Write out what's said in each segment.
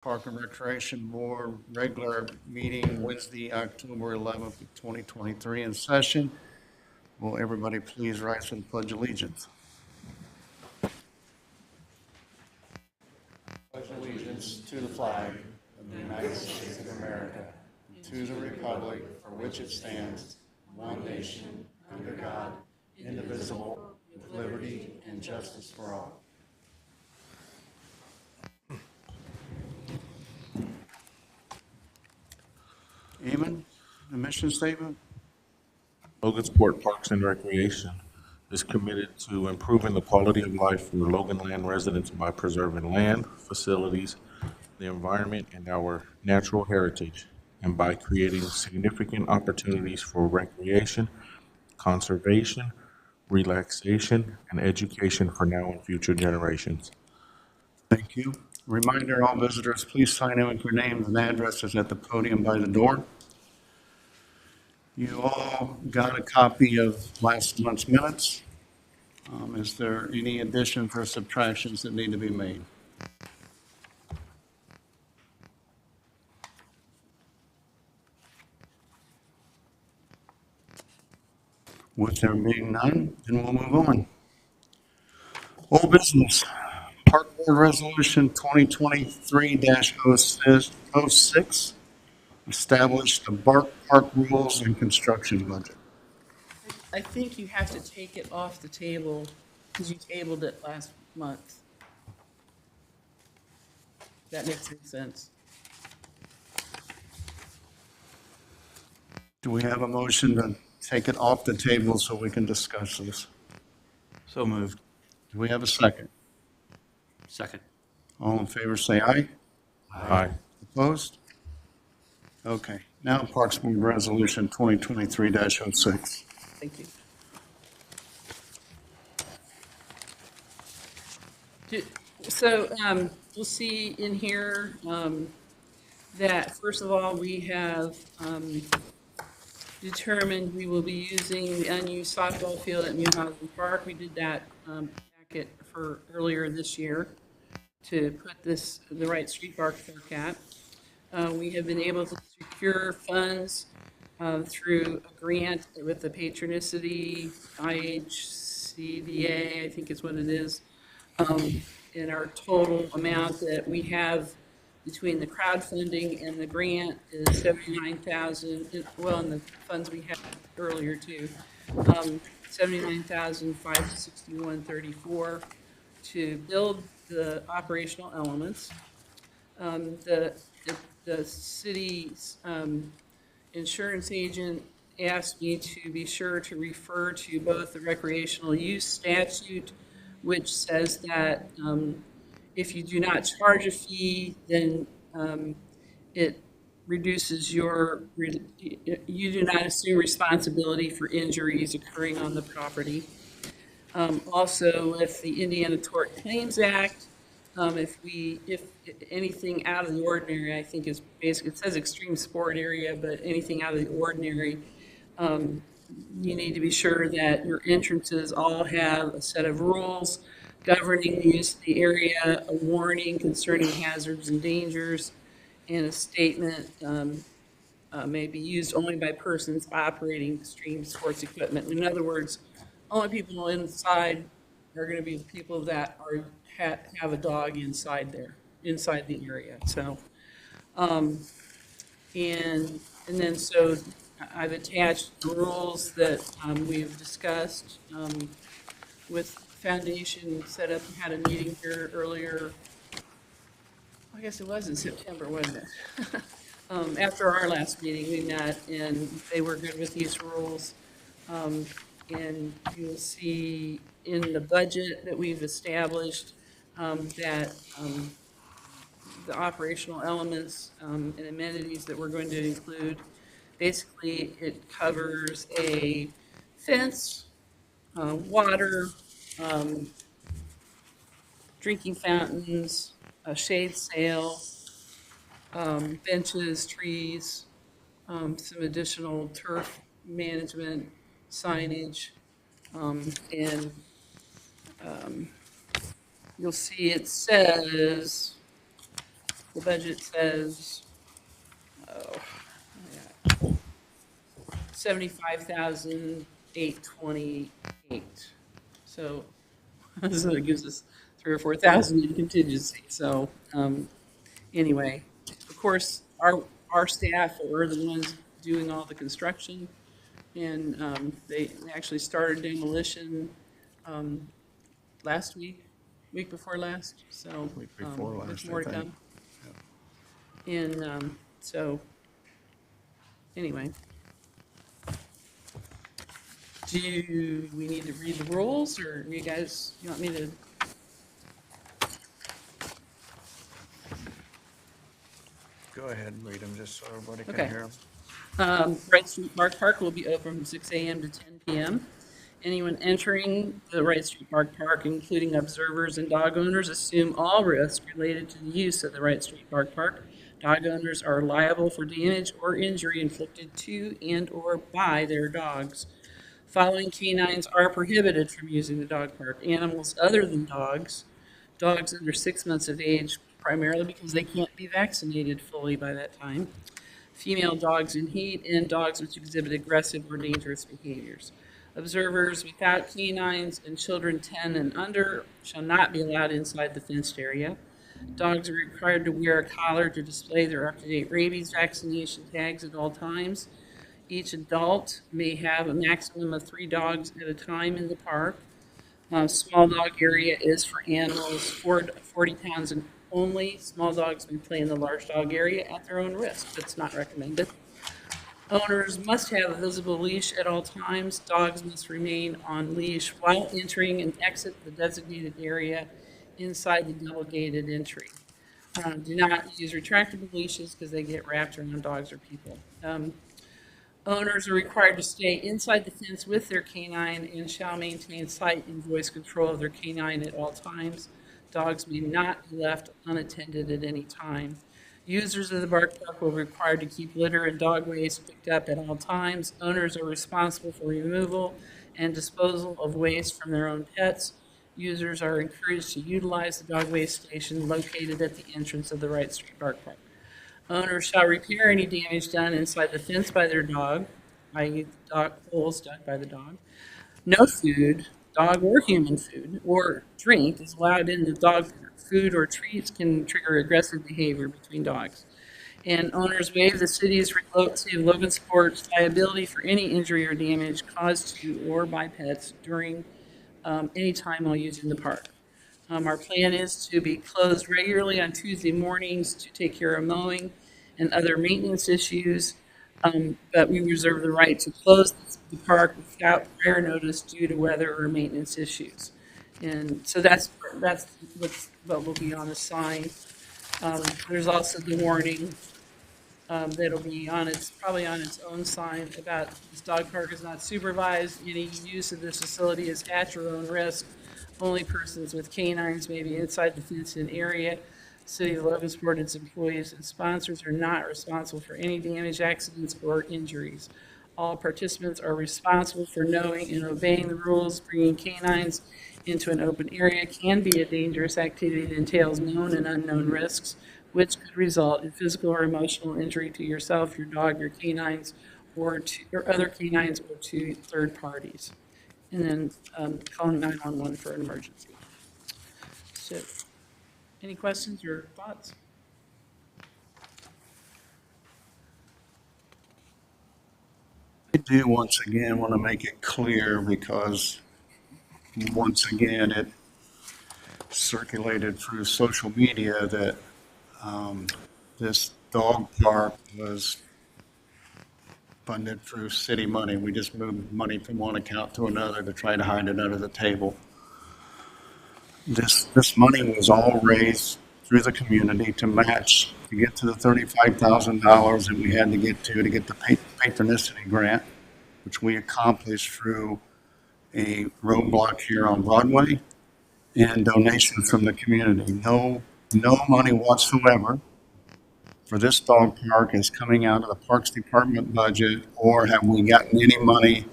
Park and Recreation Board regular meeting Wednesday, October 11th, 2023 in session. Will everybody please rise for the Pledge of Allegiance? Pledge allegiance to the flag of the United States of America, and to the republic for which it stands, one nation, under God, indivisible, with liberty and justice for all. Eamon, the mission statement? Logansport Parks and Recreation is committed to improving the quality of life for Loganland residents by preserving land, facilities, the environment, and our natural heritage, and by creating significant opportunities for recreation, conservation, relaxation, and education for now and future generations. Thank you. Reminder, all visitors, please sign in with your names and addresses at the podium by the door. You all got a copy of last month's minutes. Is there any additions or subtractions that need to be made? With there being none, then we'll move on. Old business, Park Board Resolution 2023-06, establish the park rules and construction budget. I think you have to take it off the table because you tabled it last month. That makes any sense. Do we have a motion to take it off the table so we can discuss this? So moved. Do we have a second? Second. All in favor, say aye. Aye. Opposed? Okay, now Parks Board Resolution 2023-06. Thank you. So we'll see in here that, first of all, we have determined we will be using the unused softball field at New Housing Park. We did that packet for earlier this year to put the right street park at. We have been able to secure funds through a grant with the patronicity IHCDA, I think is what it is. And our total amount that we have between the crowdfunding and the grant is $79,000. Well, and the funds we had earlier too, $79,561.34 to build the operational elements. The city's insurance agent asked me to be sure to refer to both the recreational use statute, which says that if you do not charge a fee, then it reduces you do not assume responsibility for injuries occurring on the property. Also, with the Indiana Tort Claims Act, if anything out of the ordinary, I think is basically, it says extreme sport area, but anything out of the ordinary, you need to be sure that your entrances all have a set of rules governing the use of the area, a warning concerning hazards and dangers, and a statement may be used only by persons operating extreme sports equipment. In other words, only people inside are going to be the people that have a dog inside the area. So, and then so I've attached the rules that we've discussed with Foundation. Set up, had a meeting here earlier. I guess it was in September, wasn't it? After our last meeting, we met and they were good with these rules. And you'll see in the budget that we've established that the operational elements and amenities that we're going to include, basically it covers a fence, water, drinking fountains, a shade sail, benches, trees, some additional turf management, signage, and you'll see it says The budget says, oh, 75,828. So, so it gives us 3 or 4,000 in contingency. So, anyway, of course, our staff are the ones doing all the construction, and they actually started demolition last week before last. So Week before there's last, more I to think. come. And so anyway, do we need to read the rules, or you want me to? Go ahead and read them, just so everybody Okay. can hear them. Wright Street Park will be open from 6 a.m. to 10 p.m. Anyone entering the Wright Street Park, including observers and dog owners, assume all risks related to the use of the Wright Street Park. Dog owners are liable for damage or injury inflicted to and/or by their dogs. Following canines are prohibited from using the dog park. Animals other than dogs under 6 months of age, primarily because they can't be vaccinated fully by that time, female dogs in heat, and dogs which exhibit aggressive or dangerous behaviors. Observers without canines and children 10 and under shall not be allowed inside the fenced area. Dogs are required to wear a collar to display their up-to-date rabies vaccination tags at all times. Each adult may have a maximum of 3 dogs at a time in the park. Small dog area is for animals 40 pounds and only. Small dogs may play in the large dog area at their own risk. That's not recommended. Owners must have a visible leash at all times. Dogs must remain on leash while entering and exit the designated area inside the double gated entry. Do not use retractable leashes because they get wrapped around dogs or people. Owners are required to stay inside the fence with their canine and shall maintain sight and voice control of their canine at all times. Dogs may not be left unattended at any time. Users of the park will be required to keep litter and dog waste picked up at all times. Owners are responsible for removal and disposal of waste from their own pets. Users are encouraged to utilize the dog waste station located at the entrance of the Wright Street Park. Owners shall repair any damage done inside the fence by their dog, i.e. dog holes dug by the dog. No food, dog or human food, or drink is allowed in the dog park. Food or treats can trigger aggressive behavior between dogs. And owners waive the city's of Logansport's liability for any injury or damage caused to or by pets during any time while using the park. Our plan is to be closed regularly on Tuesday mornings to take care of mowing and other maintenance issues, but we reserve the right to close the park without prior notice due to weather or maintenance issues. And so that's what will be on the sign. There's also the warning that'll be probably on its own sign about this dog park is not supervised. Any use of this facility is at your own risk. Only persons with canines may be inside the fenced-in area. City of Logansport, its employees and sponsors are not responsible for any damage, accidents, or injuries. All participants are responsible for knowing and obeying the rules. Bringing canines into an open area can be a dangerous activity that entails known and unknown risks, which could result in physical or emotional injury to yourself, your dog, your canines, or other canines, or to third parties. And then calling 911 for an emergency. So, any questions or thoughts? I do once again want to make it clear because once again it circulated through social media that this dog park was funded through city money. We just moved money from one account to another to try to hide it under the table. This money was all raised through the community to match, to get to the $35,000 that we had to get the patronicity grant, which we accomplished through a roadblock here on Broadway and donations from the community. No money whatsoever for this dog park is coming out of the Parks Department budget, or have we gotten any money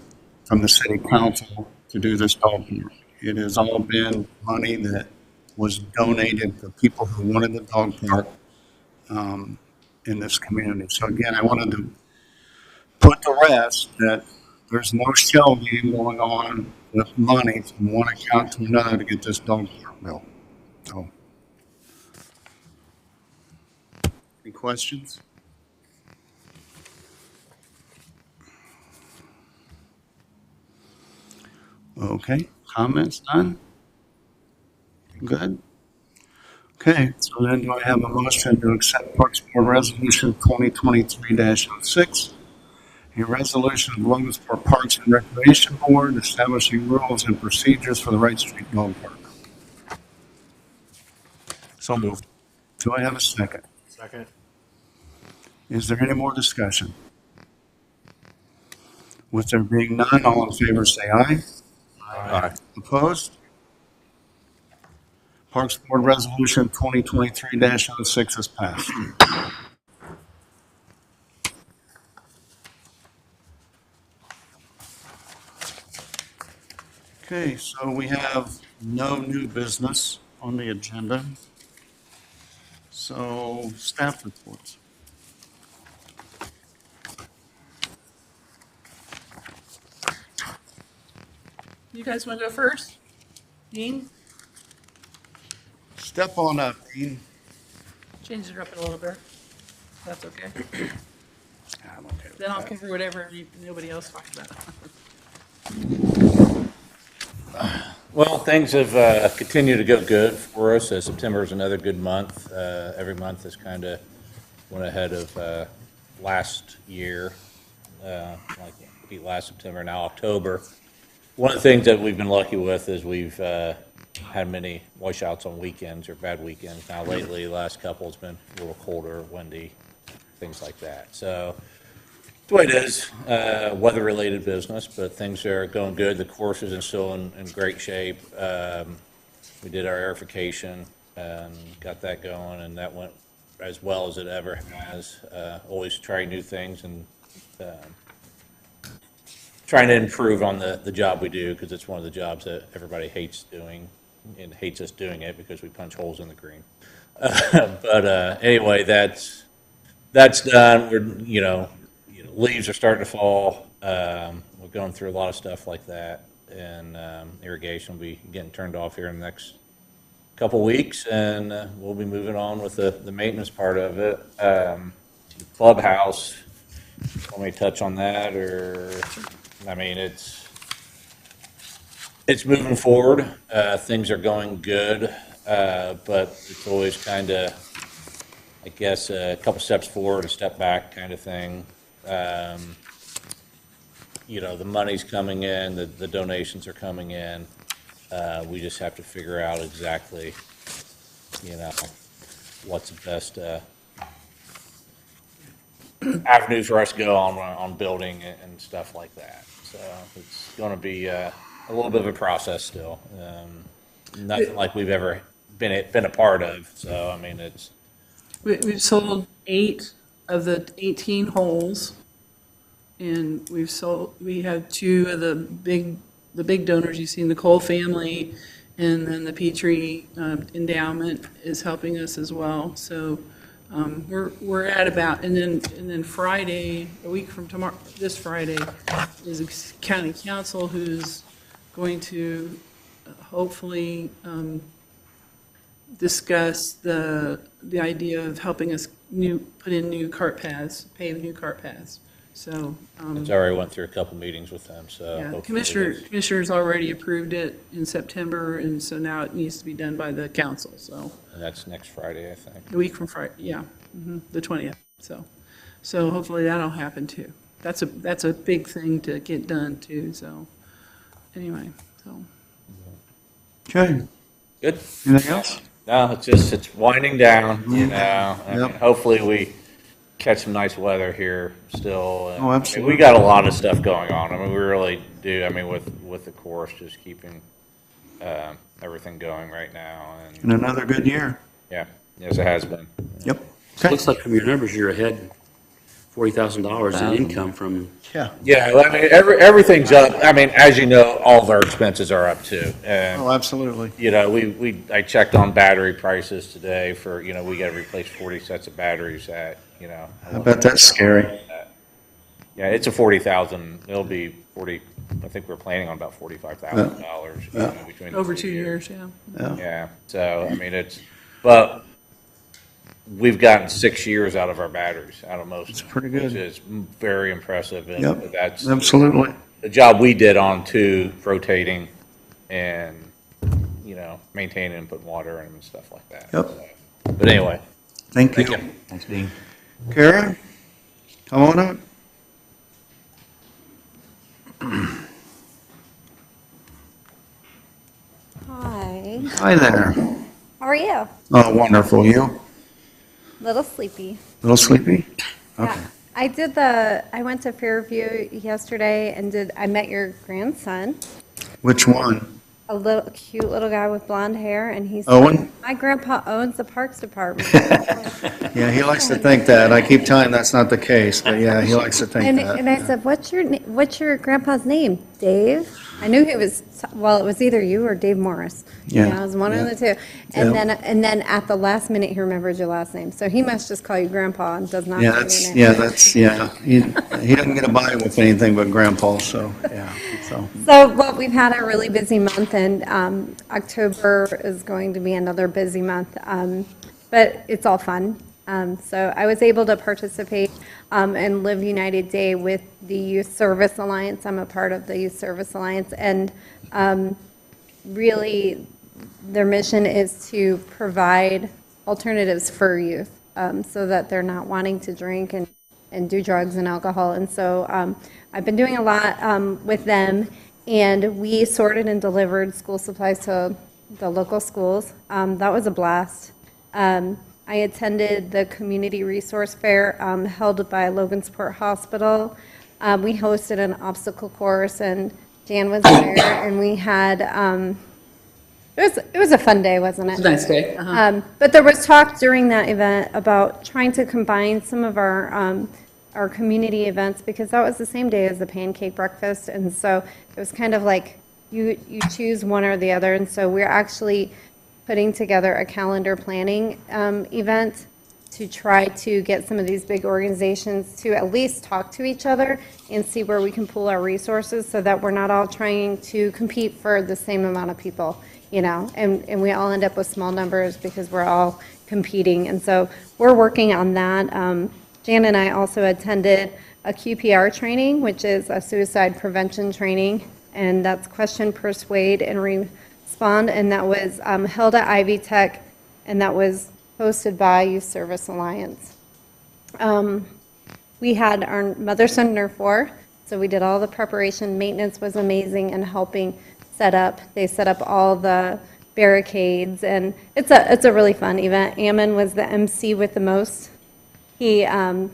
from the city council to do this dog park. It has all been money that was donated to people who wanted the dog park in this community. So again, I wanted to put to rest that there's no shell game going on with money from one account to another to get this dog park built. So, any questions? Okay, comments done? Good. Okay, so then do I have a motion to accept Parks Board Resolution 2023-06, a resolution of Logansport Parks and Recreation Board establishing rules and procedures for the Wright Street Dog Park? So moved. Do I have a second? Second. Is there any more discussion? With there being none, all in favor say aye. Aye. Opposed? Parks Board Resolution 2023-06 is passed. Okay, so we have no new business on the agenda. So, staff reports. You guys want to go first? Dean? Step on up, Dean. Change it up a little bit. That's okay. I'm okay with Then I'll that. cover whatever nobody else talked about. Well, things have continued to go good for us. September is another good month. Every month is kind of went ahead of last year, like beat last September, now October. One of the things that we've been lucky with is we've had many washouts on weekends or bad weekends. Now lately, the last couple, it's been a little colder, windy, things like that. So the way it is, weather-related business, but things are going good. The course is still in great shape. We did our aerification and got that going, and that went as well as it ever has. Always trying new things and trying to improve on the job we do, because it's one of the jobs that everybody hates doing and hates us doing it because we punch holes in the green. But anyway, that's done. We're, leaves are starting to fall. We're going through a lot of stuff like that, and irrigation will be getting turned off here in the next couple weeks, and we'll be moving on with the maintenance part of it. Clubhouse, want me to touch on that, or, I mean, it's moving forward. Things are going good, but it's always kind of, I guess, a couple steps forward, a step back kind of thing. The money's coming in, the donations are coming in. We just have to figure out exactly, what's the best avenue for us to go on building and stuff like that. So it's going to be a little bit of a process still. Nothing like we've ever been a part of. So I mean, We've sold 8 of the 18 holes, and we have 2 of the big donors. You've seen the Cole family, and then the Petrie endowment is helping us as well. So we're at about, and then Friday, a week from tomorrow, this Friday, is a county council who's going to hopefully discuss the idea of helping us put in new cart paths, pave new cart paths. So it's already went through a couple meetings with them. So yeah, hopefully commissioners already approved it in September, and so now it needs to be done by the council. So and that's next Friday, I think. a week from Friday, yeah, the 20th. So hopefully that'll happen too. That's a big thing to get done too. So anyway, so Okay, Good. anything else? No, it's winding down. I mean, Yep. hopefully we catch some nice weather here still. Oh, absolutely. I mean, we got a lot of stuff going on. I mean, we really do. I mean, with the course, just keeping everything going right now, And another good year. yeah, yes, it has been. Yep. Looks like from your numbers, you're ahead $40,000 in income from, Yeah. Yeah, I mean, everything's up. I mean, as you know, all of our expenses are up too. And, Oh, absolutely. you know, I checked on battery prices today for, you know, we got to replace 40 sets of batteries at, you know. I bet that's scary. Yeah, it's a 40,000, it'll be 40, I think we're planning on about $45,000, you know, between the Over 2 2 years, yeah. Yeah, so, I mean, but we've gotten 6 years out of our batteries, out of most. It's pretty good. Which is very impressive, and Yep, that's absolutely. the job we did on too, rotating and, you know, maintaining and putting water in them and stuff like that. Yep. So, but anyway, Thank thank you. you. thanks, Dean. Karen, come on up. Hi. Hi there. How are you? Oh, wonderful. You? Little sleepy. Little sleepy? Okay. Yeah. I went to Fairview yesterday and I met your grandson, Which one? a little cute little guy with blonde hair, and he said, Owen? my grandpa owns the Parks Department. Yeah, he likes to think that. I keep telling him that's not the case, but yeah, he likes to think And that. I said, what's your grandpa's name? Dave? I knew it was either you or Dave Morris. Yeah, You know, it was one yeah. of the two. And Yeah. then at the last minute, he remembered your last name. So he must just call you grandpa and does not Yeah, know your that's, name. yeah, that's, yeah. He doesn't get by with anything but grandpa, so, yeah, so. So, well, we've had a really busy month, and October is going to be another busy month, but it's all fun. So I was able to participate in Live United Day with the Youth Service Alliance. I'm a part of the Youth Service Alliance, and really, their mission is to provide alternatives for youth so that they're not wanting to drink and do drugs and alcohol. And so I've been doing a lot with them, and we sorted and delivered school supplies to the local schools. That was a blast. I attended the community resource fair held by Logansport Hospital. We hosted an obstacle course, and Jan was there, and we had, it was a fun day, wasn't it? It's a nice day. Uh-huh. But there was talk during that event about trying to combine some of our community events, because that was the same day as the pancake breakfast, and so it was kind of like you choose one or the other, and so we're actually putting together a calendar planning event to try to get some of these big organizations to at least talk to each other and see where we can pool our resources so that we're not all trying to compete for the same amount of people, you know, and we all end up with small numbers because we're all competing. And so we're working on that. Jan and I also attended a QPR training, which is a suicide prevention training, and that's question, persuade, and respond, and that was held at Ivy Tech, and that was hosted by Youth Service Alliance. We had our Mother-Son Nerf War, so we did all the preparation. Maintenance was amazing and helping set up. They set up all the barricades, and it's a really fun event. Ammon was the MC with the most. He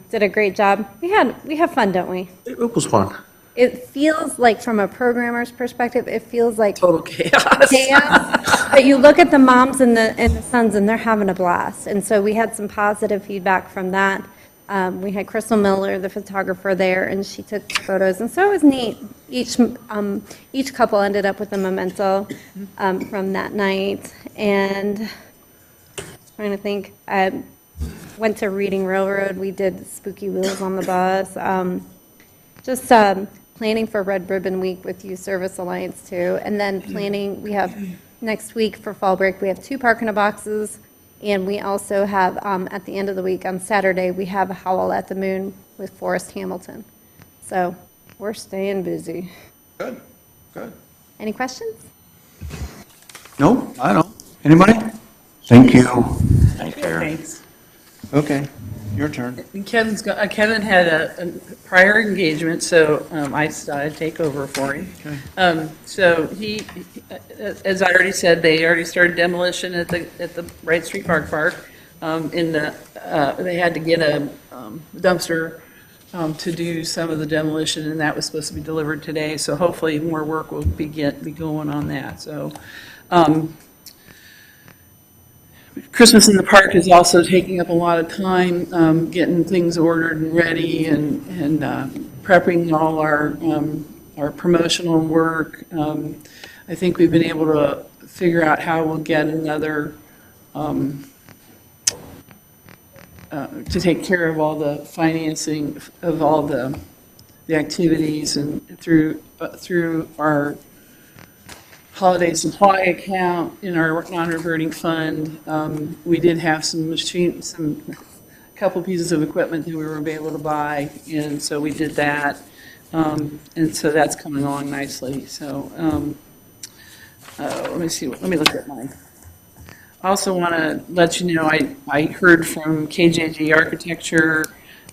did a great job. We have fun, don't we? It was fun. It feels like, from a programmer's perspective, it feels like Total chaos. chaos. But you look at the moms and the sons, and they're having a blast. And so we had some positive feedback from that. We had Crystal Miller, the photographer, there, and she took photos. And so it was neat. Each couple ended up with a memento from that night. And trying to think, I went to Reading Railroad. We did Spooky Wheels on the bus. Just planning for Red Ribbon Week with Youth Service Alliance too. And then planning, we have next week for fall break, we have 2 Park in a Boxes. And we also have, at the end of the week on Saturday, we have a Howl at the Moon with Forrest Hamilton. So we're staying busy. Good, good. Any questions? No, I don't. Anybody? Thank you. Thanks, Karen. Thanks. Okay, your turn. And Kevin had a prior engagement, so I decided to take over for him. So he, as I already said, they already started demolition at the Wright Street Park. They had to get a dumpster to do some of the demolition, and that was supposed to be delivered today. So hopefully more work will be going on that. So. Christmas in the park is also taking up a lot of time, getting things ordered and ready and prepping all our promotional work. I think we've been able to figure out how we'll get another, to take care of all the financing of all the activities and through our holiday supply account in our non-reverting fund. We did have some couple pieces of equipment that we were able to buy, and so we did that. And so that's coming along nicely. So let me see. Let me look at mine. I also want to let you know I heard from KJG Architecture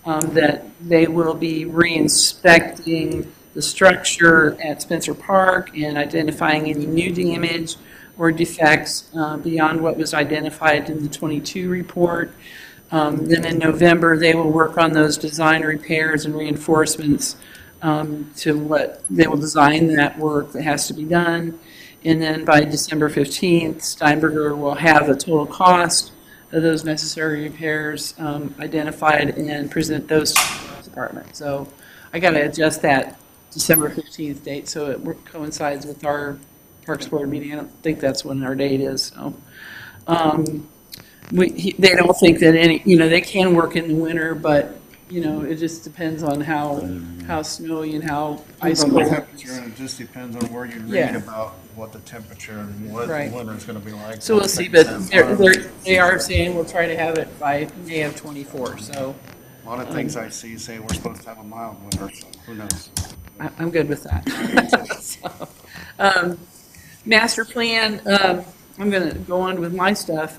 that they will be re-inspecting the structure at Spencer Park and identifying any new damage or defects beyond what was identified in the 22 report. Then in November, they will work on those design repairs and reinforcements to what they will design that work that has to be done. And then by December 15th, Steinberger will have the total cost of those necessary repairs identified and present those to the department. So I got to adjust that December 15th date so it coincides with our Parks Board meeting. I don't think that's when our date is. So they don't think that they can work in the winter, but it just depends on how snowy and how ice Depends on the cold. temperature, and it just depends on where you read Yeah. about what the temperature and what Right. the winter is going to be like. So we'll see, but they are saying we'll try to have it by May of '24. So A lot of things I see say we're supposed to have a mild winter, so who knows? I'm good with that. So, master plan, I'm going to go on with my stuff.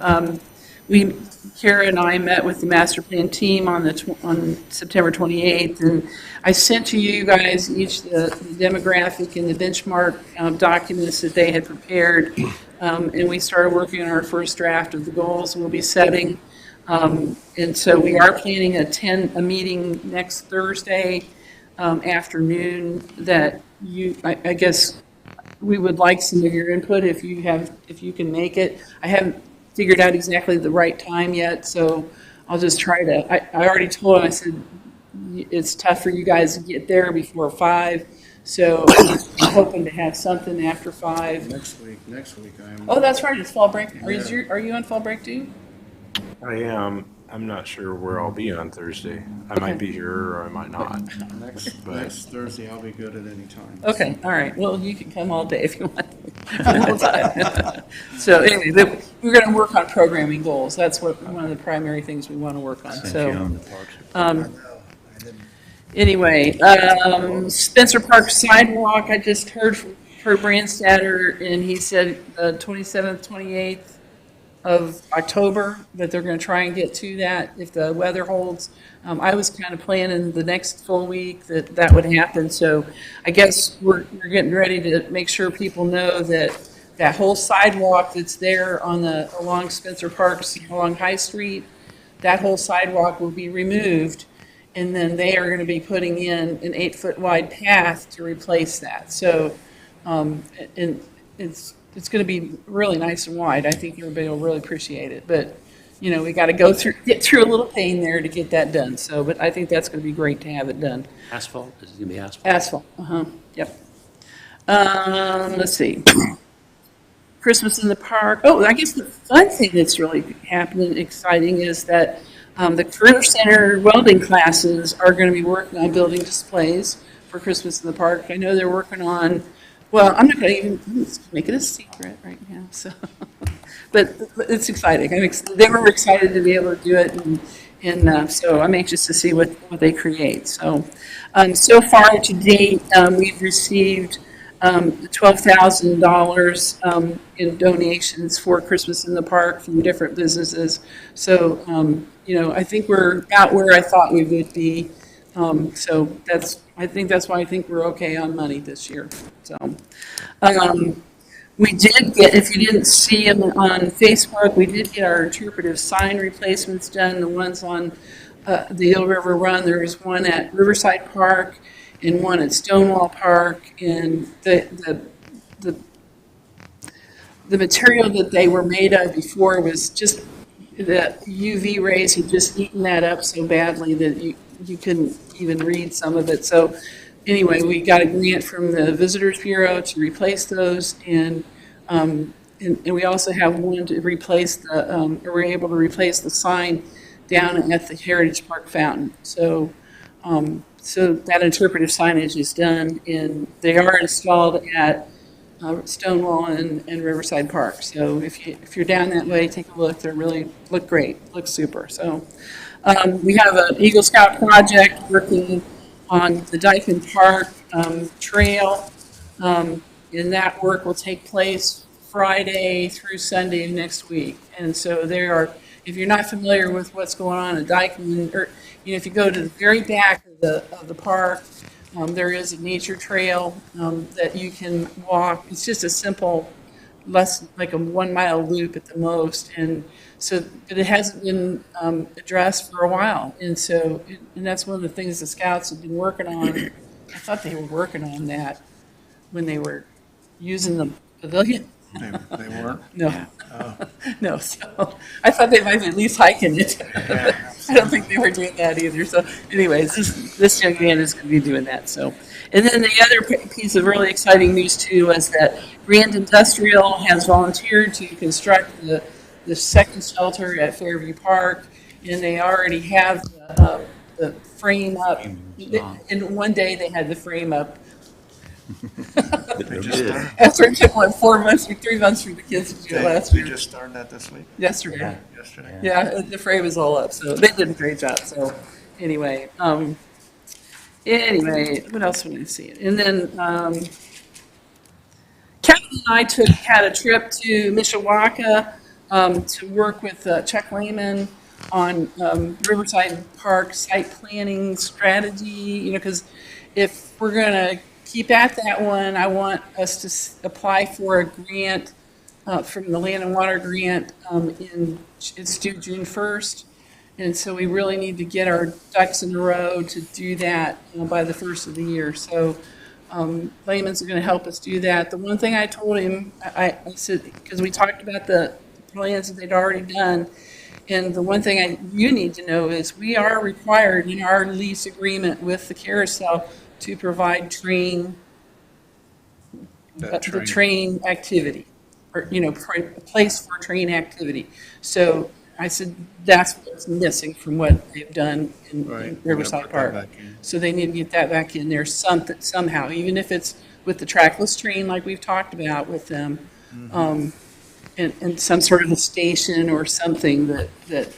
Kara and I met with the master plan team on September 28th, and I sent to you guys each the demographic and the benchmark documents that they had prepared, and we started working on our first draft of the goals we'll be setting. And so we are planning a meeting next Thursday afternoon that I guess we would like some of your input if you can make it. I haven't figured out exactly the right time yet, so I'll just try to, I already told him, I said, it's tough for you guys to get there before 5, so I'm hoping to have something after 5. Next week I am. Oh, that's right, it's fall break. Yeah. Are you on fall break too? I am. I'm not sure where I'll be on Thursday. I might be here or I might not. Next Thursday, I'll be good at any time. Okay, all right. Well, you can come all day if you want. So anyway, we're going to work on programming goals. That's one of the primary things we want to work on. So anyway, Spencer Park sidewalk, I just heard from Kurt Brandstatter, and he said 27th, 28th of October that they're going to try and get to that if the weather holds. I was kind of planning the next full week that would happen. So I guess we're getting ready to make sure people know that whole sidewalk that's there along Spencer Parks, along High Street, that whole sidewalk will be removed. And then they are going to be putting in an 8-foot wide path to replace that. So, and it's going to be really nice and wide. I think everybody will really appreciate it. But, we got to get through a little pain there to get that done. So, but I think that's going to be great to have it done. Asphalt? Is it going to be asphalt? Asphalt, yep. Let's see. Christmas in the park. Oh, I guess the fun thing that's really happening, exciting, is that the Career Center welding classes are going to be working on building displays for Christmas in the park. I know they're working on, well, I'm not going to even make it a secret right now, so. But it's exciting. They were excited to be able to do it, and so I'm anxious to see what they create. So, so far to date, we've received $12,000 in donations for Christmas in the Park from different businesses. So, I think we're about where I thought we would be. So I think that's why I think we're okay on money this year. So, we did get, if you didn't see them on Facebook, we did get our interpretive sign replacements done. The ones on the Hill River Run, there is one at Riverside Park and one at Stonewall Park, and the material that they were made of before was just the UV rays had just eaten that up so badly that you couldn't even read some of it. So anyway, we got a grant from the Visitors Bureau to replace those, and we also have one to replace we're able to replace the sign down at the Heritage Park fountain. So that interpretive signage is done, and they are installed at Stonewall and Riverside Park. So if you're down that way, take a look. They really look great, look super. So we have an Eagle Scout project working on the Dykeman Park trail, and that work will take place Friday through Sunday of next week. And so if you're not familiar with what's going on at Dykeman, or if you go to the very back of the park, there is a nature trail that you can walk. It's just a simple, less like a 1 mile loop at the most, but it hasn't been addressed for a while, and that's one of the things the scouts have been working on. I thought they were working on that when they were using the pavilion. They weren't? No. No, so I thought they might be at least hiking it. I don't think they were doing that either. So anyways, this young man is going to be doing that. So, and then the other piece of really exciting news too was that Grand Industrial has volunteered to construct the second shelter at Fairview Park, and they already have the frame up. In one day they had the frame up. After it took 3 months for the kids to do it last We year. just started that this week? Yesterday. Yesterday? Yeah, the frame is all up, so they did a great job. So anyway, what else would I see? And then Kevin and I had a trip to Mishawaka to work with Chuck Lehman on Riverside Park site planning strategy. Because if we're going to keep at that one, I want us to apply for a grant from the Land and Water Grant. It's due June 1st. And so we really need to get our ducks in a row to do that by the first of the year. So Lehman's going to help us do that. The one thing I told him, I said, because we talked about the plans that they'd already done, and the one thing you need to know is we are required in our lease agreement with the carousel to provide the train activity, or a place for train activity. So I said that's what's missing from what they've done in Riverside Park. So they need to get that back in there somehow, even if it's with the trackless train like we've talked about with them, and some sort of a station or something that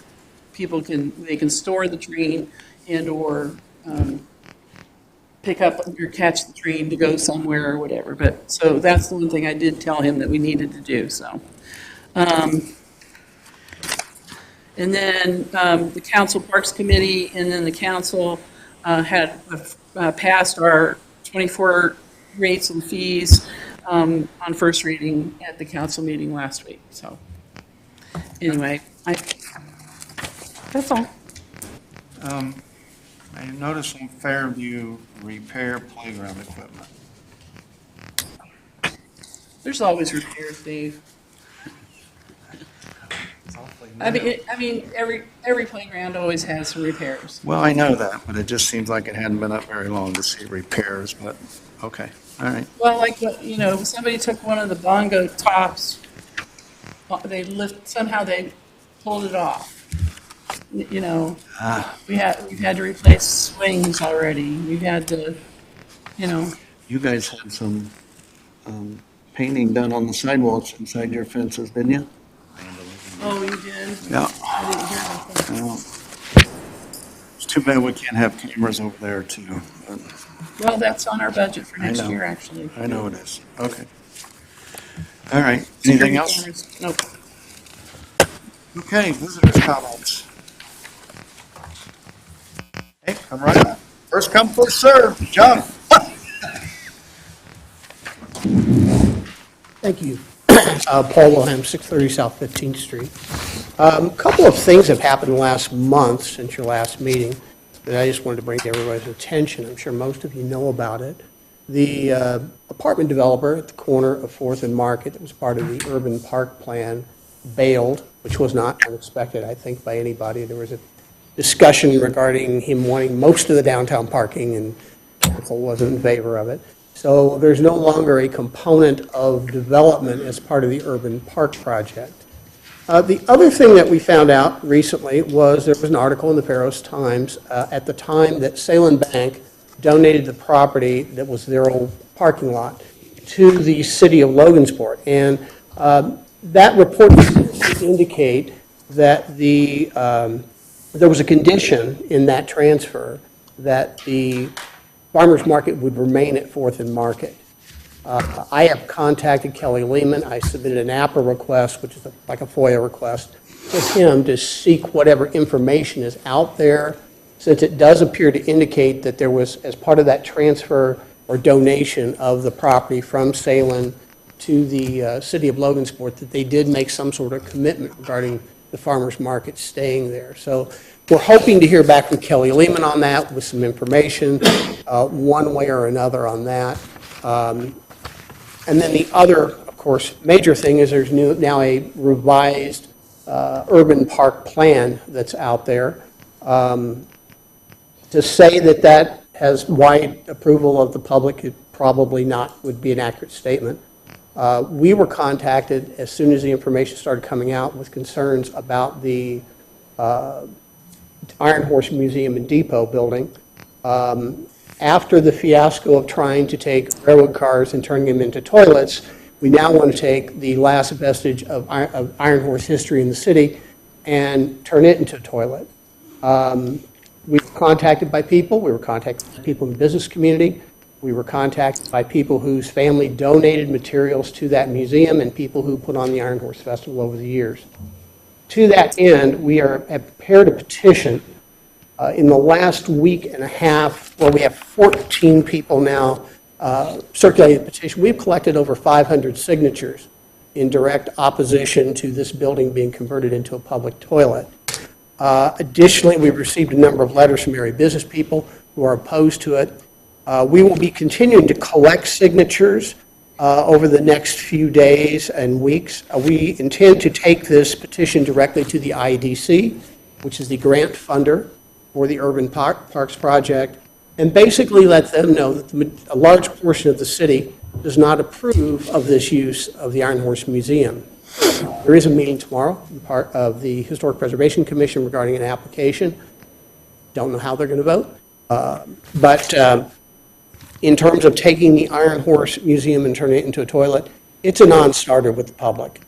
people can store the train and/or pick up or catch the train to go somewhere or whatever. But so that's the one thing I did tell him that we needed to do. So, and then the Council Parks Committee and then the council had passed our 24 rates and fees on first reading at the council meeting last week. So anyway, that's all. I noticed in Fairview repair playground equipment. There's always repairs, Dave. I mean, every playground always has some repairs. Well, I know that, but it just seems like it hadn't been up very long to see repairs, but, okay, all right. Well, like, somebody took one of the bongo tops, somehow they pulled it off. We've had to replace swings already. We've had to, You guys had some painting done on the sidewalks inside your fences, didn't you? Oh, you did? Yeah. I didn't hear about that. Well, it's too bad we can't have cameras over there too. But Well, that's on our budget for next know. year, actually. I know it is. Okay. All right. Anything else? Nope. Okay, visitors' comments. Hey, come right up. First come, first served. John. Thank you. Paul Wilhelm, 630 South 15th Street. A couple of things have happened last month since your last meeting that I just wanted to bring to everybody's attention. I'm sure most of you know about it. The apartment developer at the corner of 4th and Market that was part of the urban park plan bailed, which which was not unexpected, I think, by anybody. There was a discussion regarding him wanting most of the downtown parking, and council wasn't in favor of it. So there's no longer a component of development as part of the urban park project. The other thing that we found out recently was there was an article in the Paros Times at the time that Salem Bank donated the property that was their old parking lot to the city of Logansport. And that report indicate that there was a condition in that transfer that the farmers market would remain at 4th and Market. I have contacted Kelly Lehman. I submitted an APRA request, which is like a FOIA request, to him to seek whatever information is out there, since it does appear to indicate that there was, as part of that transfer or donation of the property from Salem to the city of Logansport, that they did make some sort of commitment regarding the farmers market staying there. So we're hoping to hear back from Kelly Lehman on that with some information, one way or another on that. And then the other, of course, major thing is there's now a revised urban park plan that's out there. To say that that has wide approval of the public, it probably not would be an accurate statement. We were contacted as soon as the information started coming out with concerns about the Iron Horse Museum and Depot building. After the fiasco of trying to take railroad cars and turning them into toilets, we now want to take the last vestige of Iron Horse history in the city and turn it into a toilet. We were contacted by people. We were contacted by people in the business community. We were contacted by people whose family donated materials to that museum and people who put on the Iron Horse Festival over the years. To that end, we have prepared a petition. In the last week and a half, well, we have 14 people now circulating the petition. We've collected over 500 signatures in direct opposition to this building being converted into a public toilet. Additionally, we've received a number of letters from area business people who are opposed to it. We will be continuing to collect signatures over the next few days and weeks. We intend to take this petition directly to the IEDC, which is the grant funder for the Urban Parks Project, and basically let them know that a large portion of the city does not approve of this use of the Iron Horse Museum. There is a meeting tomorrow, part of the Historic Preservation Commission regarding an application. Don't know how they're going to vote, but in terms of taking the Iron Horse Museum and turning it into a toilet, it's a non-starter with the public.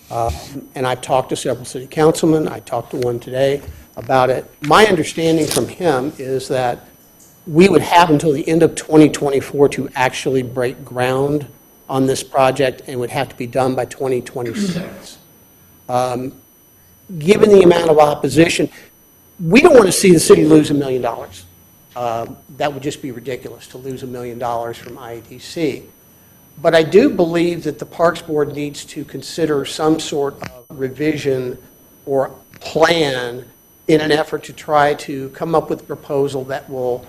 And I've talked to several city councilmen. I talked to one today about it. My understanding from him is that we would have until the end of 2024 to actually break ground on this project, and would have to be done by 2026. Given the amount of opposition, we don't want to see the city lose $1 million. That would just be ridiculous to lose $1 million from IEDC. But I do believe that the Parks Board needs to consider some sort of revision or plan in an effort to try to come up with a proposal that will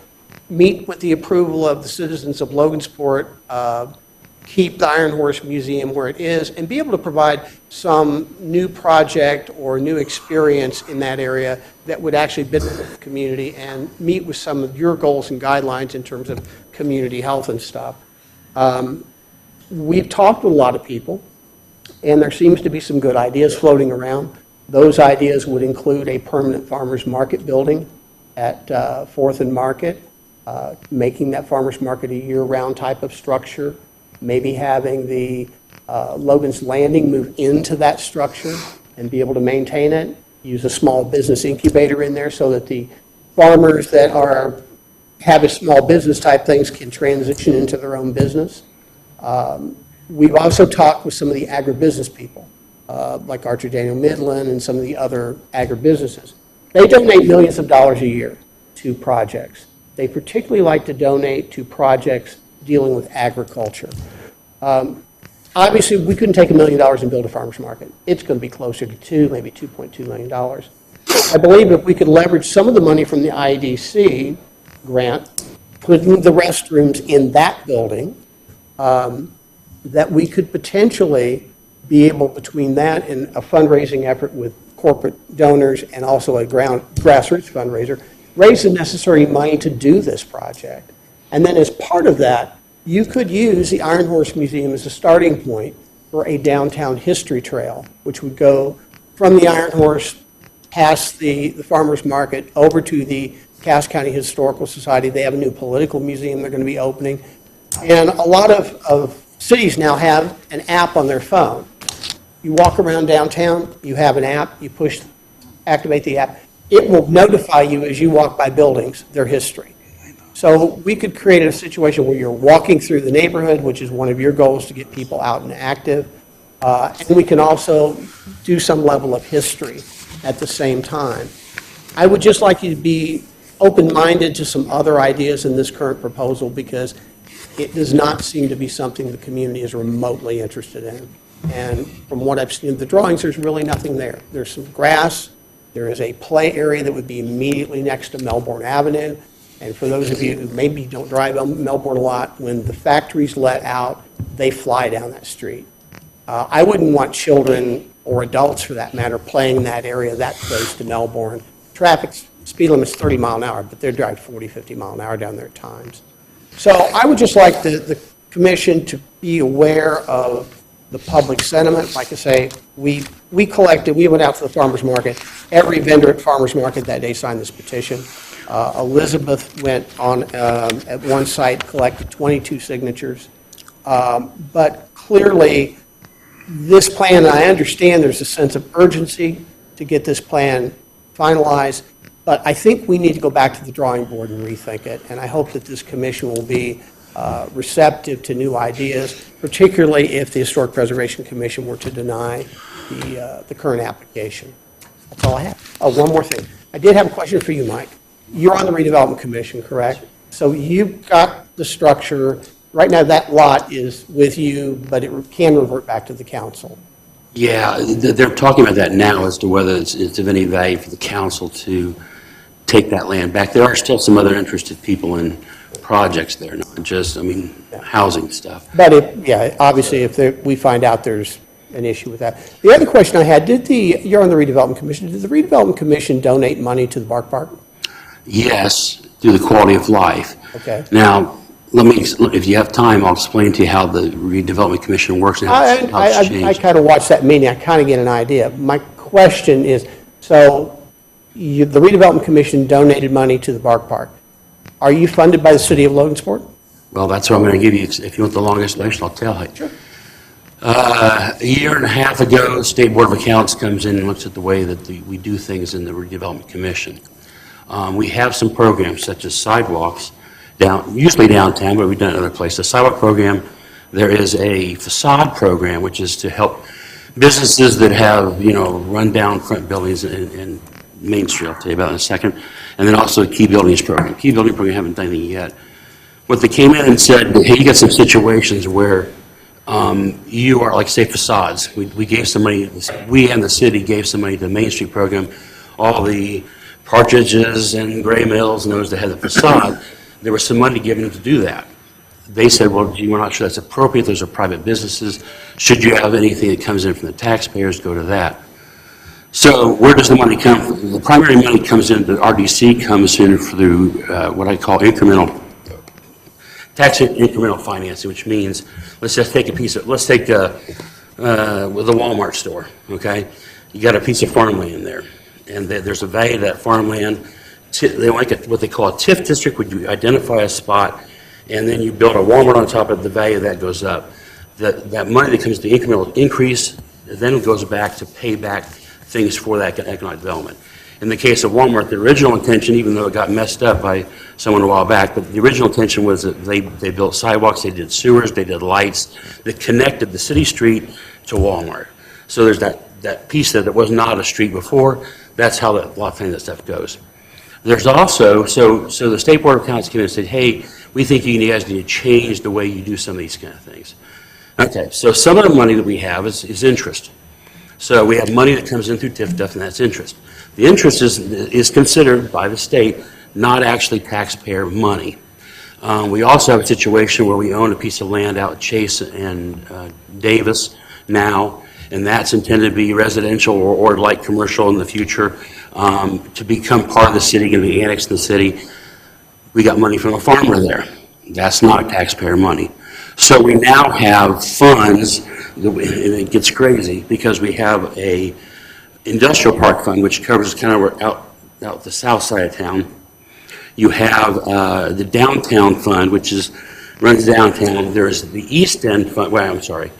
meet with the approval of the citizens of Logansport, keep the Iron Horse Museum where it is, and be able to provide some new project or new experience in that area that would actually benefit the community and meet with some of your goals and guidelines in terms of community health and stuff. We've talked with a lot of people, and there seems to be some good ideas floating around. Those ideas would include a permanent farmers market building at 4th and Market, making that farmers market a year-round type of structure, maybe having the Logan's Landing move into that structure and be able to maintain it, use a small business incubator in there so that the farmers that have a small business type things can transition into their own business. We've also talked with some of the agribusiness people, like Archer Daniel Midland and some of the other agribusinesses. They donate millions of dollars a year to projects. They particularly like to donate to projects dealing with agriculture. Obviously, we couldn't take $1 million and build a farmer's market. It's going to be closer to maybe $2.2 million. I believe if we could leverage some of the money from the IEDC grant, putting the restrooms in that building, that we could potentially be able, between that and a fundraising effort with corporate donors and also a grassroots fundraiser, raise the necessary money to do this project. And then as part of that, you could use the Iron Horse Museum as a starting point for a downtown history trail, which would go from the Iron Horse past the farmers market over to the Cass County Historical Society. They have a new political museum they're going to be opening. And a lot of cities now have an app on their phone. You walk around downtown, you have an app, you activate the app. It will notify you as you walk by buildings, their history. So we could create a situation where you're walking through the neighborhood, which is one of your goals, to get people out and active. And we can also do some level of history at the same time. I would just like you to be open-minded to some other ideas in this current proposal, because it does not seem to be something the community is remotely interested in. And from what I've seen in the drawings, there's really nothing there. There's some grass. There is a play area that would be immediately next to Melbourne Avenue. And for those of you who maybe don't drive on Melbourne a lot, when the factories let out, they fly down that street. I wouldn't want children, or adults for that matter, playing in that area that close to Melbourne. Traffic speed limit's 30 mile an hour, but they drive 40, 50 mile an hour down there at times. So I would just like the commission to be aware of the public sentiment. Like I say, we went out to the farmers market. Every vendor at farmers market that day signed this petition. Elizabeth went on at one site, collected 22 signatures. But clearly, this plan, and I understand there's a sense of urgency to get this plan finalized, but I think we need to go back to the drawing board and rethink it. And I hope that this commission will be receptive to new ideas, particularly if the Historic Preservation Commission were to deny the current application. That's all I have. Oh, one more thing. I did have a question for you, Mike. You're on the redevelopment commission, correct? So you've got the structure. Right now, that lot is with you, but it can revert back to the council. Yeah, they're talking about that now as to whether it's of any value for the council to take that land back. There are still some other interested people in projects there, not just, housing stuff. But obviously, if we find out there's an issue with that. The other question I had, you're on the redevelopment commission, did the redevelopment commission donate money to the Bark Park? Yes, through the quality of life. Okay. Now, if you have time, I'll explain to you how the redevelopment commission works and how it's changed. I kind of watched that meeting. I kind of get an idea. My question is, so the redevelopment commission donated money to the Bark Park. Are you funded by the city of Logansport? Well, that's what I'm going to give you. If you want the long explanation, I'll tell you. Sure. A year and a half ago, the State Board of Accounts comes in and looks at the way that we do things in the redevelopment commission. We have some programs such as sidewalks, usually downtown, but we've done it other places. The sidewalk program, there is a facade program, which is to help businesses that have, run-down front buildings in Main Street. I'll tell you about in a second. And then also the key buildings program. Key building program, haven't done anything yet. What they came in and said, hey, you got some situations where you are, like, say, facades. We gave some money, we and the city gave some money to the Main Street program. All the Partridges and Gray Mills and those that had the facade, there was some money given to do that. They said, well, gee, we're not sure that's appropriate. Those are private businesses. Should you have anything that comes in from the taxpayers, go to that. So where does the money come from? The primary money comes in, the RDC comes in through what I call tax incremental financing, which means, let's just take with the Walmart store, okay? You got a piece of farmland there, and there's a value to that farmland. They like what they call a TIF district, where you identify a spot, and then you build a Walmart on top of it, the value of that goes up. That money that comes to the incremental increase, then it goes back to pay back things for that economic development. In the case of Walmart, the original intention, even though it got messed up by someone a while back, but the original intention was that they built sidewalks, they did sewers, they did lights that connected the city street to Walmart. So there's that piece that was not a street before. That's how a lot of that stuff goes. There's also, so the State Board of Accounts came in and said, hey, we think you guys need to change the way you do some of these kind of things. Okay, so some of the money that we have is interest. So we have money that comes in through TIF stuff, and that's interest. The interest is considered by the state not actually taxpayer money. We also have a situation where we own a piece of land out at Chase and Davis now, and that's intended to be residential or light commercial in the future, to become part of the city, going to be annexed to the city. We got money from a farmer there. That's not taxpayer money. So we now have funds, and it gets crazy, because we have a industrial park fund, which covers kind of out the south side of town. You have the downtown fund, which runs downtown. There's the East End fund, well, I'm sorry.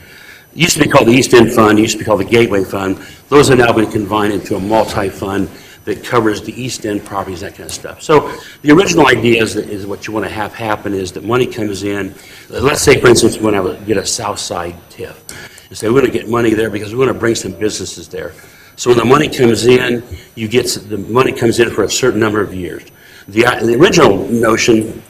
It used to be called the East End Fund, it used to be called the Gateway Fund. Those have now been combined into a multi-fund that covers the East End properties, that kind of stuff. So the original idea is what you want to have happen is that money comes in. Let's say, for instance, we want to get a South Side TIF. And say we're going to get money there because we want to bring some businesses there. So when the money comes in, the money comes in for a certain number of years. The original notion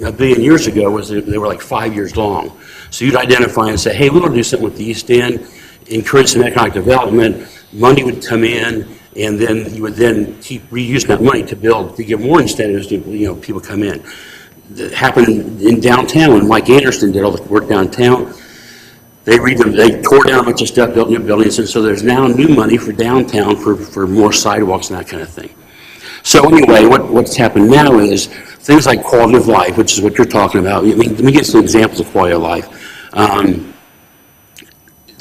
a billion years ago was that they were like 5 years long. So you'd identify and say, hey, we want to do something with the East End, encourage some economic development, money would come in, and then you would then keep reusing that money to get more incentives to, people come in. That happened in downtown when Mike Anderson did all the work downtown. They tore down a bunch of stuff, built new buildings, and so there's now new money for downtown for more sidewalks and that kind of thing. So anyway, what's happened now is things like quality of life, which is what you're talking about. Let me get some examples of quality of life. A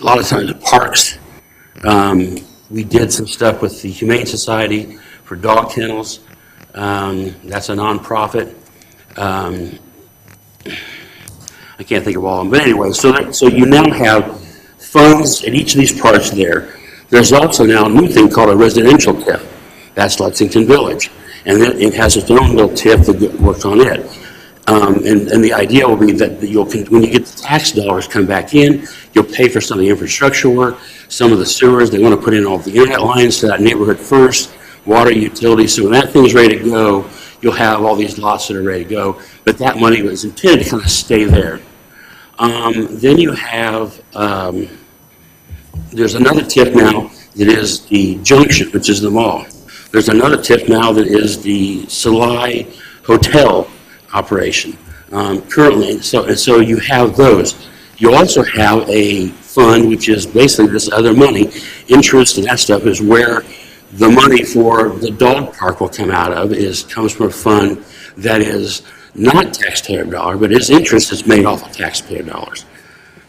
lot of times the parks, we did some stuff with the Humane Society for dog kennels. That's a nonprofit. I can't think of all of them, but anyway, so you now have funds at each of these parks there. There's also now a new thing called a residential TIF. That's Lexington Village, and then it has its own little TIF that works on it. And the idea will be that when you get the tax dollars come back in, you'll pay for some of the infrastructure work, some of the sewers. They want to put in all the internet lines to that neighborhood first, water, utilities. So when that thing's ready to go, you'll have all these lots that are ready to go. But that money was intended to kind of stay there. Then you have, there's another TIF now that is the Junction, which is the mall. There's another TIF now that is the Salai Hotel operation currently. So you have those. You also have a fund, which is basically this other money. Interest and that stuff is where the money for the dog park will come out of, comes from a fund that is not taxpayer dollar, but its interest is made off of taxpayer dollars.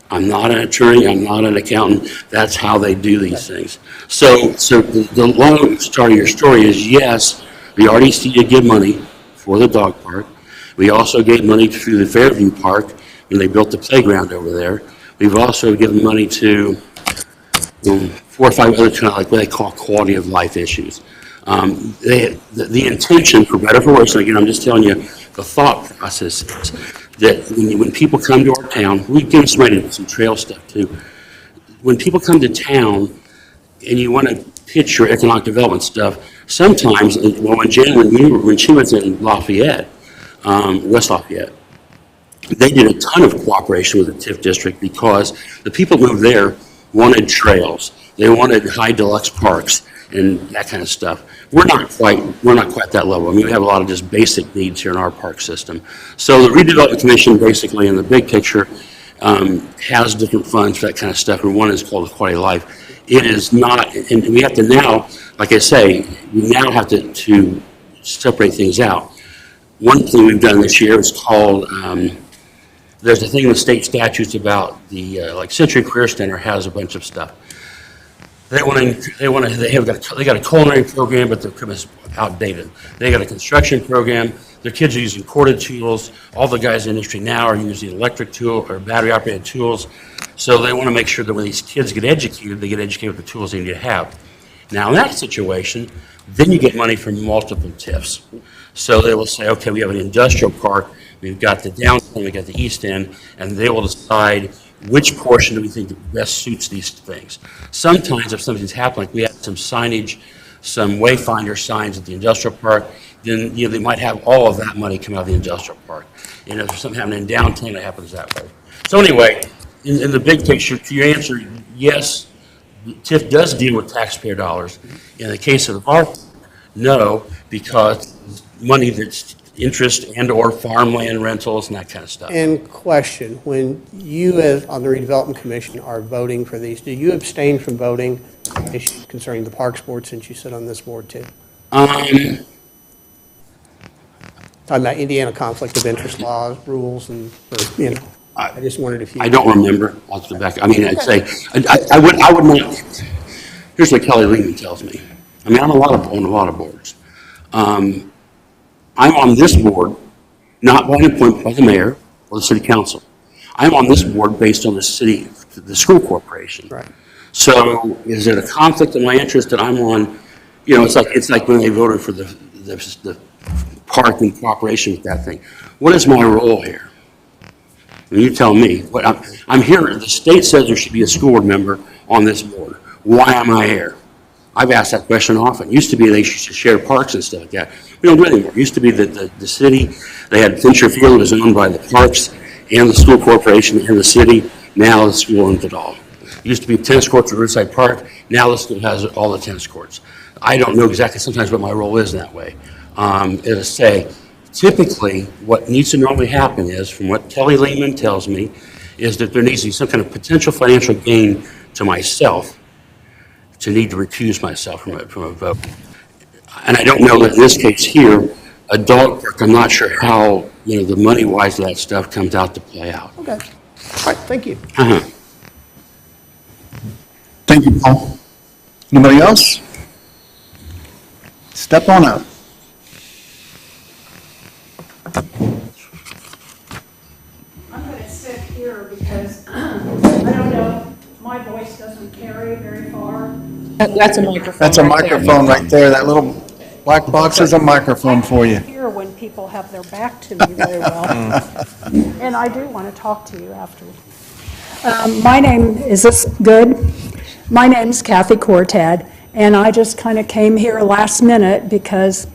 I'm not an attorney, I'm not an accountant, that's how they do these things. So the long start of your story is, yes, we already did give money for the dog park. We also gave money to the Fairview Park when they built the playground over there. We've also given money to 4 or 5 other kind of like what they call quality of life issues. The intention, for better or for worse, and again, I'm just telling you, the thought process is that when people come to our town, we give somebody some trail stuff too. When people come to town and you want to pitch your economic development stuff, sometimes, well, when she was in Lafayette, West Lafayette, they did a ton of cooperation with the TIF district because the people who moved there wanted trails. They wanted high deluxe parks and that kind of stuff. We're not quite that level. I mean, we have a lot of just basic needs here in our park system. So the redevelopment commission, basically, in the big picture, has different funds for that kind of stuff, and one is called quality of life. It is not, and we have to now, like I say, we now have to separate things out. One thing we've done this year is called, there's a thing in the state statutes about the, like Century Career Center has a bunch of stuff. They got a culinary program, but their equipment is outdated. They got a construction program. Their kids are using corded tools. All the guys in the industry now are using electric tool or battery operated tools. So they want to make sure that when these kids get educated, they get educated with the tools they need to have. Now in that situation, then you get money from multiple TIFs. So they will say, okay, we have an industrial park, we've got the downtown, we've got the east end, and they will decide which portion do we think best suits these things. Sometimes if something's happened, like we had some signage, some wayfinder signs at the industrial park, then they might have all of that money come out of the industrial park. And if there's something happening in downtown, it happens that way. So anyway, in the big picture, to your answer, yes, TIF does deal with taxpayer dollars. In the case of our, no, because money that's interest and/or farmland rentals and that kind of stuff. And question, when you, as on the redevelopment commission, are voting for these, do you abstain from voting issues concerning the Parks Board since you sit on this board too? Um, Talking about Indiana conflict of interest laws, rules, and, or, you know, I just wondered if you. I don't remember. I'll have to back. I mean, I'd say I would not. Here's what Kelly Lehman tells me. I mean, I'm on a lot of boards. I'm on this board, not by an appointment by the mayor or the city council. I'm on this board based on the school corporation. Right. So, is it a conflict of my interest that I'm on? You know, it's like when they voted for the park in cooperation with that thing. What is my role here? And you tell me. What I'm here. The state says there should be a school board member on this board. Why am I here? I've asked that question often. It used to be they should share parks and stuff like that. We don't do it anymore. It used to be that the city, they had Fincher Field was owned by the parks and the school corporation and the city. Now the school owns it all. It used to be tennis courts at Riverside Park. Now the school has all the tennis courts. I don't know exactly sometimes what my role is in that way. As I say, typically what needs to normally happen is, from what Kelly Lehman tells me, is that there needs to be some kind of potential financial gain to myself to need to recuse myself from a vote. And I don't know that in this case here, a dog park, I'm not sure how, you know, the money-wise of that stuff comes out to play out. Okay. All right, thank you. Uh-huh. Thank you, Paul. Anybody else? Step on up. I'm going to sit here because I don't know, my voice doesn't carry very far. That's a microphone. That's a right there. microphone right there. That little black box is a microphone for you. I can't hear when people have their back to me very well. And I do want to talk to you after. My name, is this good? My name's Kathy Cortad, and I just kind of came here last minute because